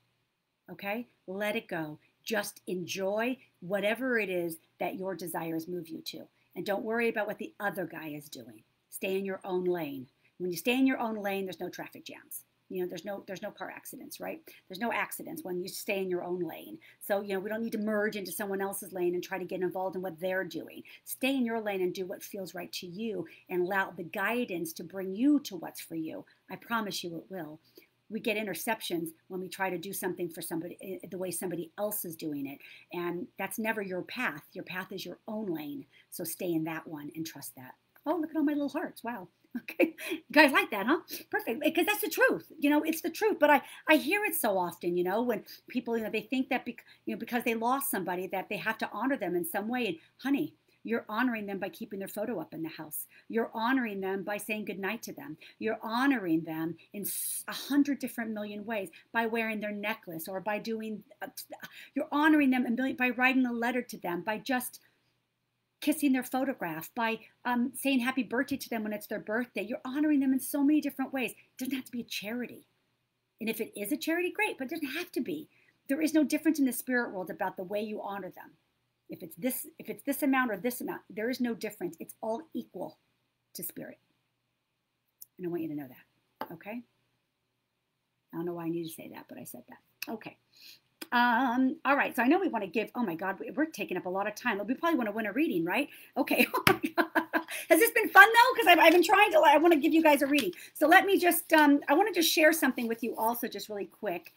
Okay, let it go. Just enjoy whatever it is that your desires move you to. And don't worry about what the other guy is doing. Stay in your own lane. When you stay in your own lane, there's no traffic jams. You know, there's no car accidents, right? There's no accidents when you stay in your own lane. So, you know, we don't need to merge into someone else's lane and try to get involved in what they're doing. Stay in your lane and do what feels right to you and allow the guidance to bring you to what's for you. I promise you it will. We get interceptions when we try to do something for somebody the way somebody else is doing it. And that's never your path. Your path is your own lane. So stay in that one and trust that. Oh, look at all my little hearts. Wow. Okay. You guys like that, huh? Perfect. Because that's the truth. You know, it's the truth. But I hear it so often, you know, when people, you know, they think that, because they lost somebody that they have to honor them in some way. And honey, you're honoring them by keeping their photo up in the house. You're honoring them by saying goodnight to them. You're honoring them in 100 different million ways by wearing their necklace or by doing, you're honoring them by writing a letter to them, by just kissing their photograph, by saying happy birthday to them when it's their birthday. You're honoring them in so many different ways. It doesn't have to be a charity. And if it is a charity, great, but it doesn't have to be. There is no difference in the spirit world about the way you honor them. If it's this amount or this amount, there is no difference. It's all equal to spirit. And I want you to know that, okay? I don't know why I need to say that, but I said that. Okay. All right, so I know we want to give, oh my God, we're taking up a lot of time. We probably want to win a reading, right? Okay. Has this been fun though? Because I've been trying to, I want to give you guys a reading. So let me just, I want to just share something with you also just really quick.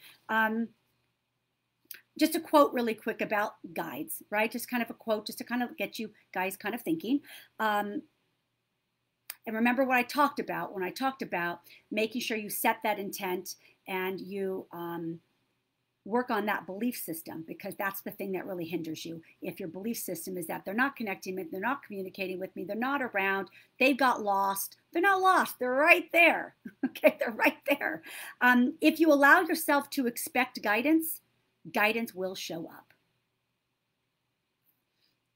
Just a quote really quick about guides, right? Just kind of a quote just to kind of get you guys kind of thinking. And remember what I talked about when I talked about making sure you set that intent and you, work on that belief system, because that's the thing that really hinders you. If your belief system is that they're not connecting with me, they're not communicating with me, they're not around, they've got lost, they're not lost, they're right there. Okay, they're right there. If you allow yourself to expect guidance, guidance will show up.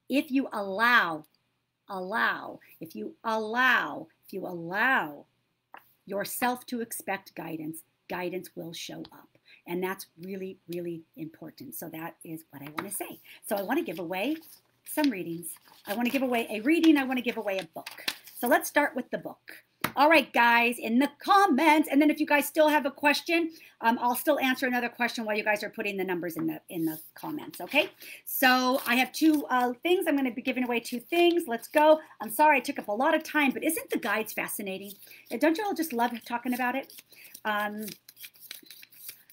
If you allow yourself to expect guidance, guidance will show up. And that's really, really important. So that is what I want to say. So I want to give away some readings. I want to give away a reading. I want to give away a book. So let's start with the book. All right, guys, in the comments. And then if you guys still have a question, I'll still answer another question while you guys are putting the numbers in the comments, okay? So I have two things. I'm going to be giving away two things. Let's go. I'm sorry I took up a lot of time, but isn't the guides fascinating? Don't you all just love talking about it?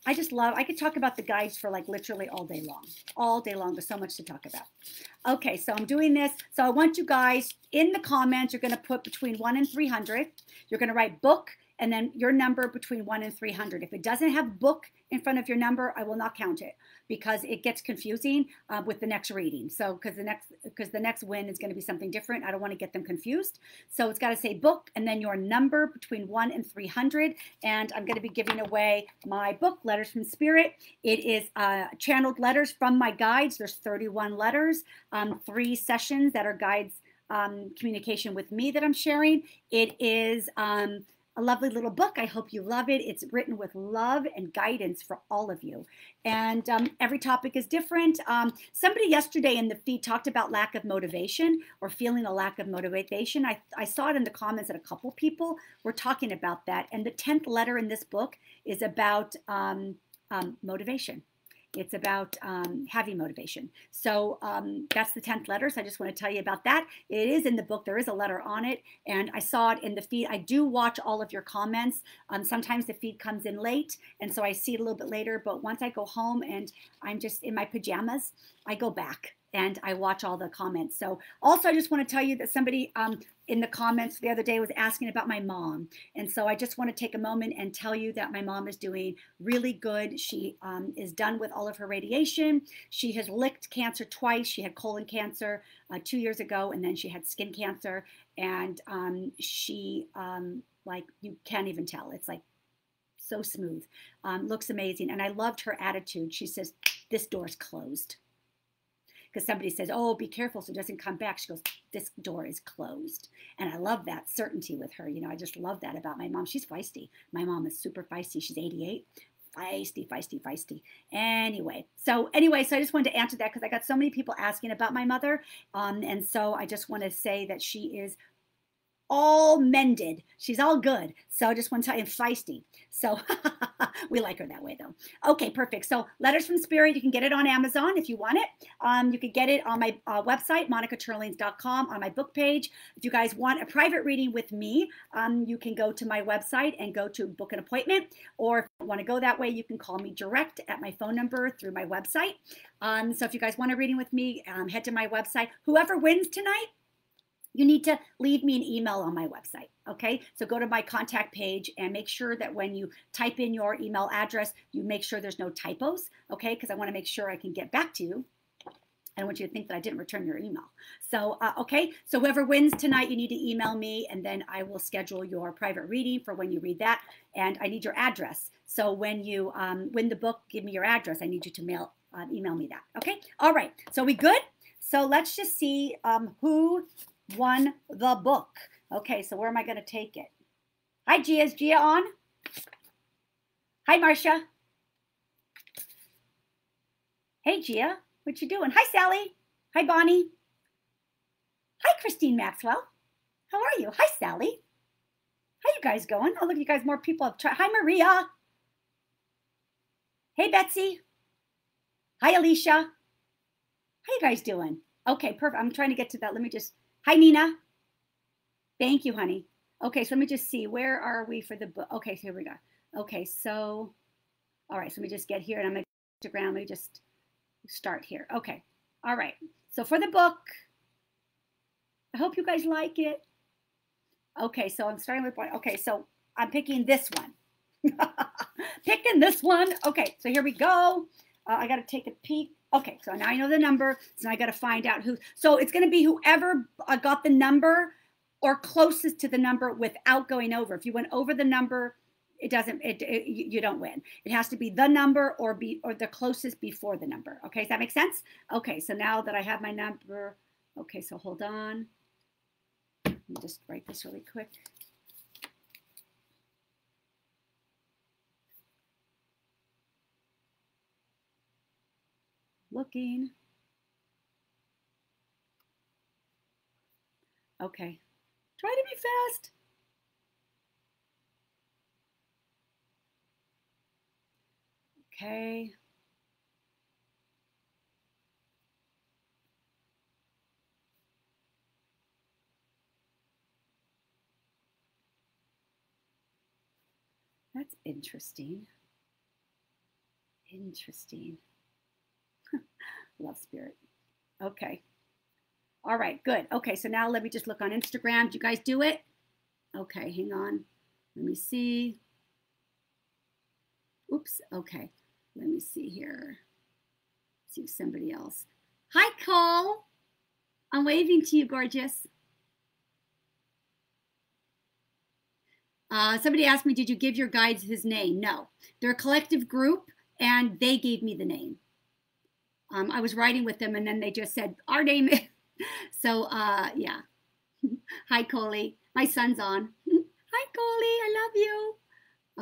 I could talk about the guides for like literally all day long. There's so much to talk about. Okay, so I'm doing this. So I want you guys in the comments, you're going to put between 1 and 300. You're going to write book and then your number between 1 and 300. If it doesn't have book in front of your number, I will not count it because it gets confusing with the next reading. So because the next win is going to be something different. I don't want to get them confused. So it's got to say book and then your number between 1 and 300. And I'm going to be giving away my book, Letters from Spirit. It is channeled letters from my guides. There's 31 letters, 3 sessions that are guides communication with me that I'm sharing. It is a lovely little book. I hope you love it. It's written with love and guidance for all of you. And every topic is different. Somebody yesterday in the feed talked about lack of motivation or feeling a lack of motivation. I saw it in the comments that a couple people were talking about that. And the 10th letter in this book is about motivation. It's about having motivation. So that's the 10th letter. So I just want to tell you about that. It is in the book. There is a letter on it. And I saw it in the feed. I do watch all of your comments. Sometimes the feed comes in late. And so I see it a little bit later. But once I go home and I'm just in my pajamas, I go back and I watch all the comments. So also I just want to tell you that somebody in the comments the other day was asking about my mom. And so I just want to take a moment and tell you that my mom is doing really good. She is done with all of her radiation. She has licked cancer twice. She had colon cancer 2 years ago, and then she had skin cancer. And she, like, you can't even tell. It's like so smooth, looks amazing. And I loved her attitude. She says, this door's closed. Because somebody says, oh, be careful so it doesn't come back. She goes, this door is closed. And I love that certainty with her. You know, I just love that about my mom. She's feisty. My mom is super feisty. She's 88. Feisty, feisty, feisty. Anyway, so I just wanted to answer that because I got so many people asking about my mother. And so I just want to say that she is all mended. She's all good. So I just want to tell you, feisty. So we like her that way, though. Okay, perfect. So Letters from Spirit, you can get it on Amazon if you want it. You can get it on my website, monicateurlings.com, on my book page. If you guys want a private reading with me, you can go to my website and go to book an appointment. Or if you want to go that way, you can call me direct at my phone number through my website. So if you guys want a reading with me, head to my website. Whoever wins tonight, you need to leave me an email on my website, okay? So go to my contact page and make sure that when you type in your email address, you make sure there's no typos, okay? Because I want to make sure I can get back to you. I don't want you to think that I didn't return your email. So, okay, so whoever wins tonight, you need to email me, and then I will schedule your private reading for when you read that. And I need your address. So when you win the book, give me your address. I need you to email me that, okay? All right, so we good? So let's just see who won the book. Okay, so where am I going to take it? Hi, Gia. Is Gia on? Hi, Marcia. Hey, Gia. What you doing? Hi, Sally. Hi, Bonnie. Hi, Christine Maxwell. How are you? Hi, Sally. How you guys going? Oh, look, you guys, more people have tried. Hi, Maria. Hey, Betsy. Hi, Alicia. How you guys doing? Okay, perfect. I'm trying to get to that. Let me just... Hi, Nina. Thank you, honey. Okay, so let me just see. Where are we for the book? Okay, so here we go. Okay, so, all right, so let me just get here, and I'm going to Instagram. Let me just start here. Okay, all right. So for the book, I hope you guys like it. Okay, so I'm starting with one. Okay, so I'm picking this one. Picking this one. Okay, so here we go. I got to take a peek. Okay, so now I know the number, so I got to find out who. So it's going to be whoever got the number or closest to the number without going over. If you went over the number, it doesn't. You don't win. It has to be the number or the closest before the number. Okay, does that make sense? Okay, so now that I have my number, okay, so hold on. Let me just write this really quick. Looking. Okay. Try to be fast. Okay. That's interesting. Interesting. Love spirit. Okay. All right, good. Okay, so now let me just look on Instagram. Did you guys do it? Okay, hang on. Let me see. Oops, okay. Let me see here. See if somebody else. Hi, Cole. I'm waving to you, gorgeous. Somebody asked me, did you give your guides his name? No. They're a collective group, and they gave me the name. I was writing with them, and then they just said, our name is... So, yeah. Hi, Coley. My son's on. Hi, Coley. I love you.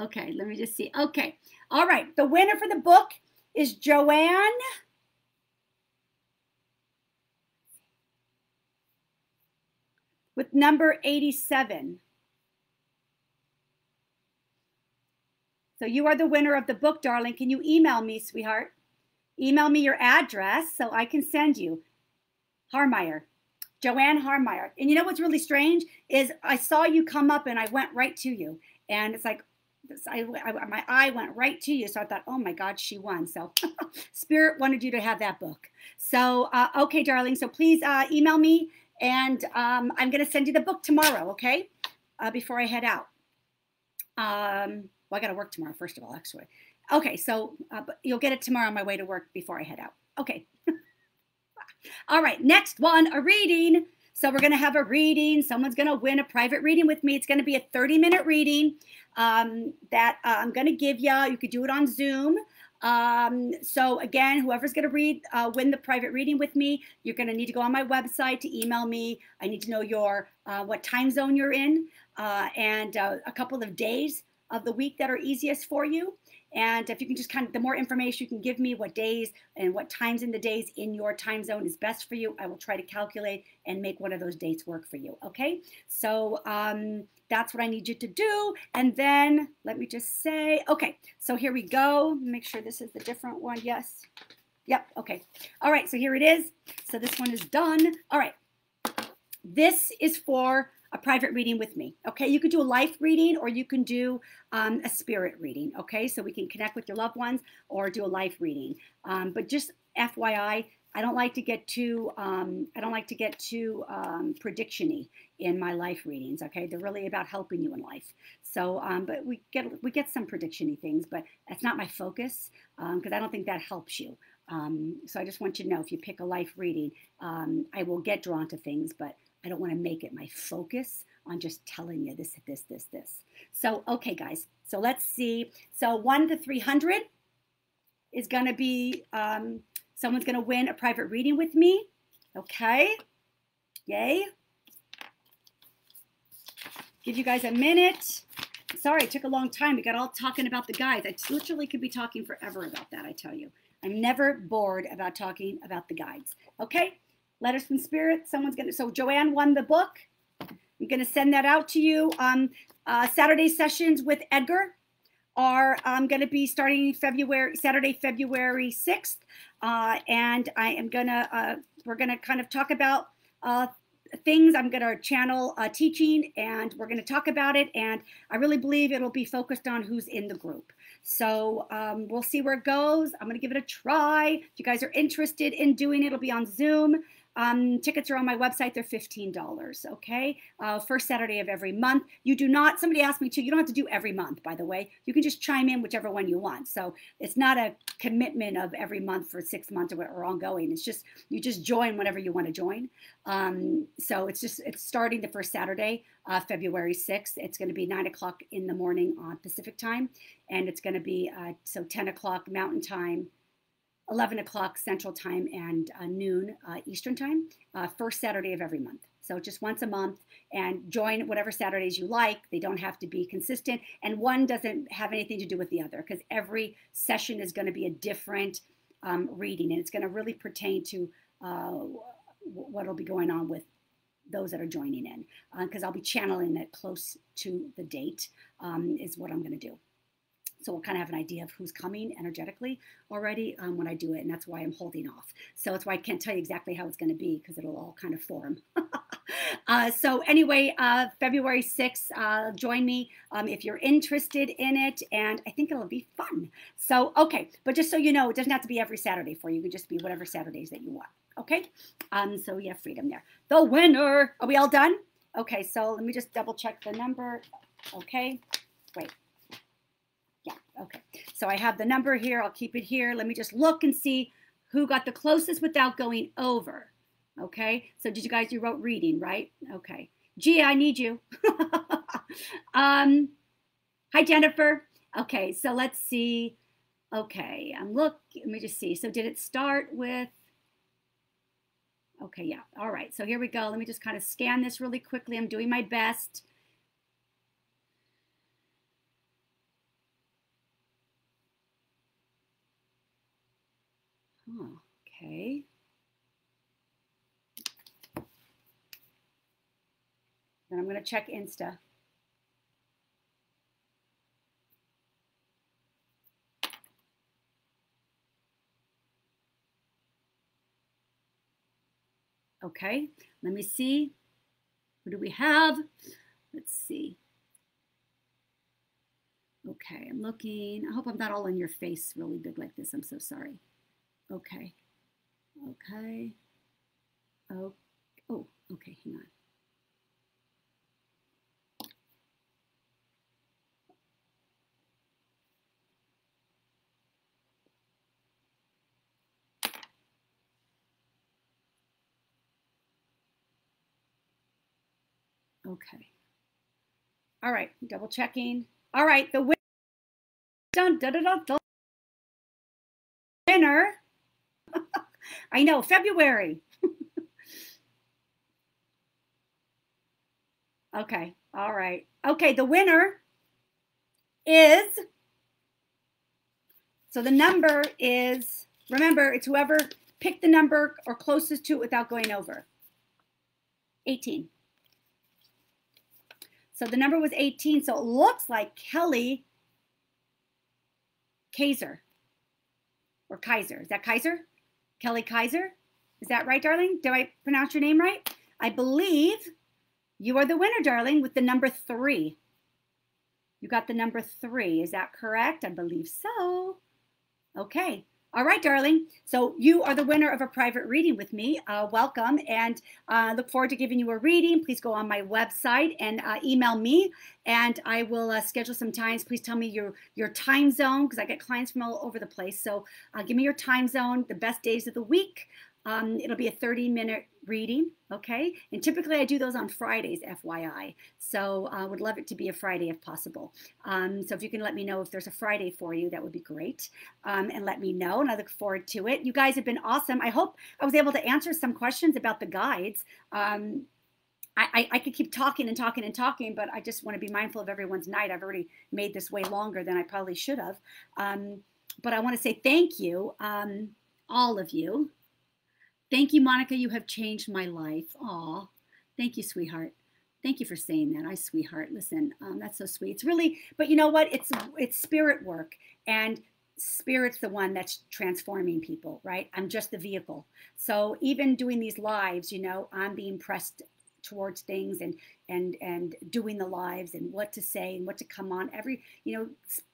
Okay, let me just see. Okay. All right. The winner for the book is Joanne. With number 87. So you are the winner of the book, darling. Can you email me, sweetheart? Email me your address so I can send you. Harmeyer. Joanne Harmeyer. And you know what's really strange is I saw you come up and I went right to you. And it's like, my eye went right to you. So I thought, oh my God, she won. So Spirit wanted you to have that book. So, okay, darling. So please email me. And I'm going to send you the book tomorrow, okay? Before I head out. Well, I got to work tomorrow, first of all, actually. Okay, so but you'll get it tomorrow on my way to work before I head out. Okay. All right, next one, a reading. So we're going to have a reading. Someone's going to win a private reading with me. It's going to be a 30-minute reading that I'm going to give you. You could do it on Zoom. So again, whoever's going to win the private reading with me, you're going to need to go on my website to email me. I need to know your what time zone you're in and a couple of days of the week that are easiest for you. And if you can just kind of, the more information you can give me, what days and what times in the days in your time zone is best for you, I will try to calculate and make one of those dates work for you. Okay. So that's what I need you to do. And then let me just say, okay, so here we go. Make sure this is the different one. Yes. Yep. Okay. All right. So here it is. So this one is done. All right. This is for a private reading with me. Okay. You could do a life reading or you can do a spirit reading. Okay. So we can connect with your loved ones or do a life reading. But just FYI, I don't like to get too prediction-y in my life readings. Okay, they're really about helping you in life. So, but we get some prediction-y things, but that's not my focus because I don't think that helps you. So I just want you to know if you pick a life reading, I will get drawn to things, but I don't want to make it my focus on just telling you this. So, okay, guys. So let's see. So 1 to 300 is going to be. Someone's going to win a private reading with me. Okay. Yay. Give you guys a minute. Sorry, it took a long time. We got all talking about the guides. I literally could be talking forever about that, I tell you. I'm never bored about talking about the guides. Okay. Letters from Spirit. Someone's going to, so Joanne won the book. I'm going to send that out to you. Saturday sessions with Edgar are going to be starting Saturday, February 6th. And I am going to, we're going to kind of talk about things. I'm going to channel teaching and we're going to talk about it. And I really believe it'll be focused on who's in the group. So we'll see where it goes. I'm going to give it a try. If you guys are interested in doing it, it'll be on Zoom. Tickets are on my website. They're $15. Okay. First Saturday of every month. You do not, somebody asked me to, you don't have to do every month, by the way. You can just chime in whichever one you want. So it's not a commitment of every month for 6 months or ongoing. It's just, you just join whenever you want to join. So it's starting the first Saturday, February 6th. It's going to be 9 o'clock in the morning on Pacific time. And it's going to be, so 10 o'clock Mountain time, 11 o'clock Central Time, and noon Eastern Time, first Saturday of every month. So just once a month, and join whatever Saturdays you like. They don't have to be consistent, and one doesn't have anything to do with the other because every session is going to be a different reading, and it's going to really pertain to what will be going on with those that are joining in, because I'll be channeling it close to the date is what I'm going to do. So we'll kind of have an idea of who's coming energetically already when I do it. And that's why I'm holding off. So that's why I can't tell you exactly how it's going to be because it'll all kind of form. So anyway, February 6th, join me if you're interested in it. And I think it'll be fun. So, okay. But just so you know, it doesn't have to be every Saturday for you. It can just be whatever Saturdays that you want. Okay. So you have freedom there. The winner. Are we all done? Okay. So let me just double check the number. Okay. Wait. Yeah, okay. So I have the number here. I'll keep it here. Let me just look and see who got the closest without going over. Okay. So did you guys, you wrote reading, right? Okay. Gia, I need you. Hi, Jennifer. Okay. So let's see. Okay. Let me just see. So did it start with, okay. Yeah. All right. So here we go. Let me just kind of scan this really quickly. I'm doing my best. Oh, okay. Then I'm going to check Insta. Okay, let me see. Who do we have? Let's see. Okay, I'm looking. I hope I'm not all in your face really big like this. I'm so sorry. Okay. Okay. Oh, okay, hang on. Okay. All right, double checking. All right, the winner. Dun, dun, dun, dun, dun. Winner. I know, February. Okay, all right. Okay, the winner is So the number is, remember, it's whoever picked the number or closest to it without going over. 18. So the number was 18. So it looks like Kelly Kaiser or Kaiser. Is that Kaiser? Kelly Kaiser? Is that right, darling? Did I pronounce your name right? I believe you are the winner, darling, with the number 3. You got the number 3. Is that correct? I believe so. Okay. All right, darling. So you are the winner of a private reading with me. Welcome, and look forward to giving you a reading. Please go on my website and email me, and I will schedule some times. Please tell me your time zone, because I get clients from all over the place. So give me your time zone, the best days of the week. It'll be a 30-minute reading, okay? And typically I do those on Fridays, FYI. So I would love it to be a Friday if possible. So if you can let me know if there's a Friday for you, that would be great. And let me know, and I look forward to it. You guys have been awesome. I hope I was able to answer some questions about the guides. I could keep talking and talking and talking, but I just want to be mindful of everyone's night. I've already made this way longer than I probably should have. But I want to say thank you, all of you. Thank you, Monica. You have changed my life. Aw, thank you, sweetheart. Thank you for saying that. Sweetheart. Listen, that's so sweet. It's really, but you know what? It's spirit work, and spirit's the one that's transforming people, right? I'm just the vehicle. So even doing these lives, you know, I'm being pressed towards things and doing the lives and what to say and what to come on.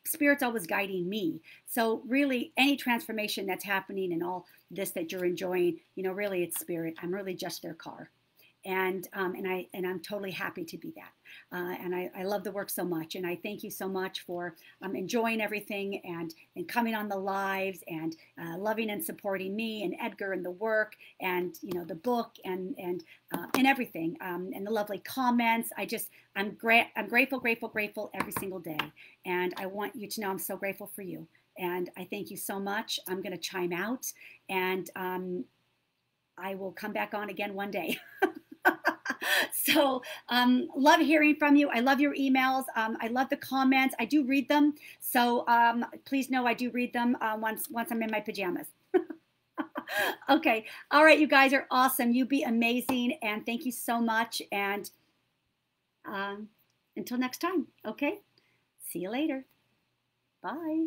Spirit's always guiding me. So really, any transformation that's happening and all this that you're enjoying, you know, really it's spirit. I'm really just their car. And I'm totally happy to be that. And I love the work so much. And I thank you so much for enjoying everything and coming on the lives and loving and supporting me and Edgar and the work and, you know, the book and everything and the lovely comments. I'm grateful every single day. And I want you to know I'm so grateful for you. And I thank you so much. I'm going to chime out, and I will come back on again one day. So love hearing from you. I love your emails. I love the comments. I do read them. So please know I do read them once I'm in my pajamas. Okay. All right. You guys are awesome. You be amazing. And thank you so much. And until next time. Okay. See you later. Bye.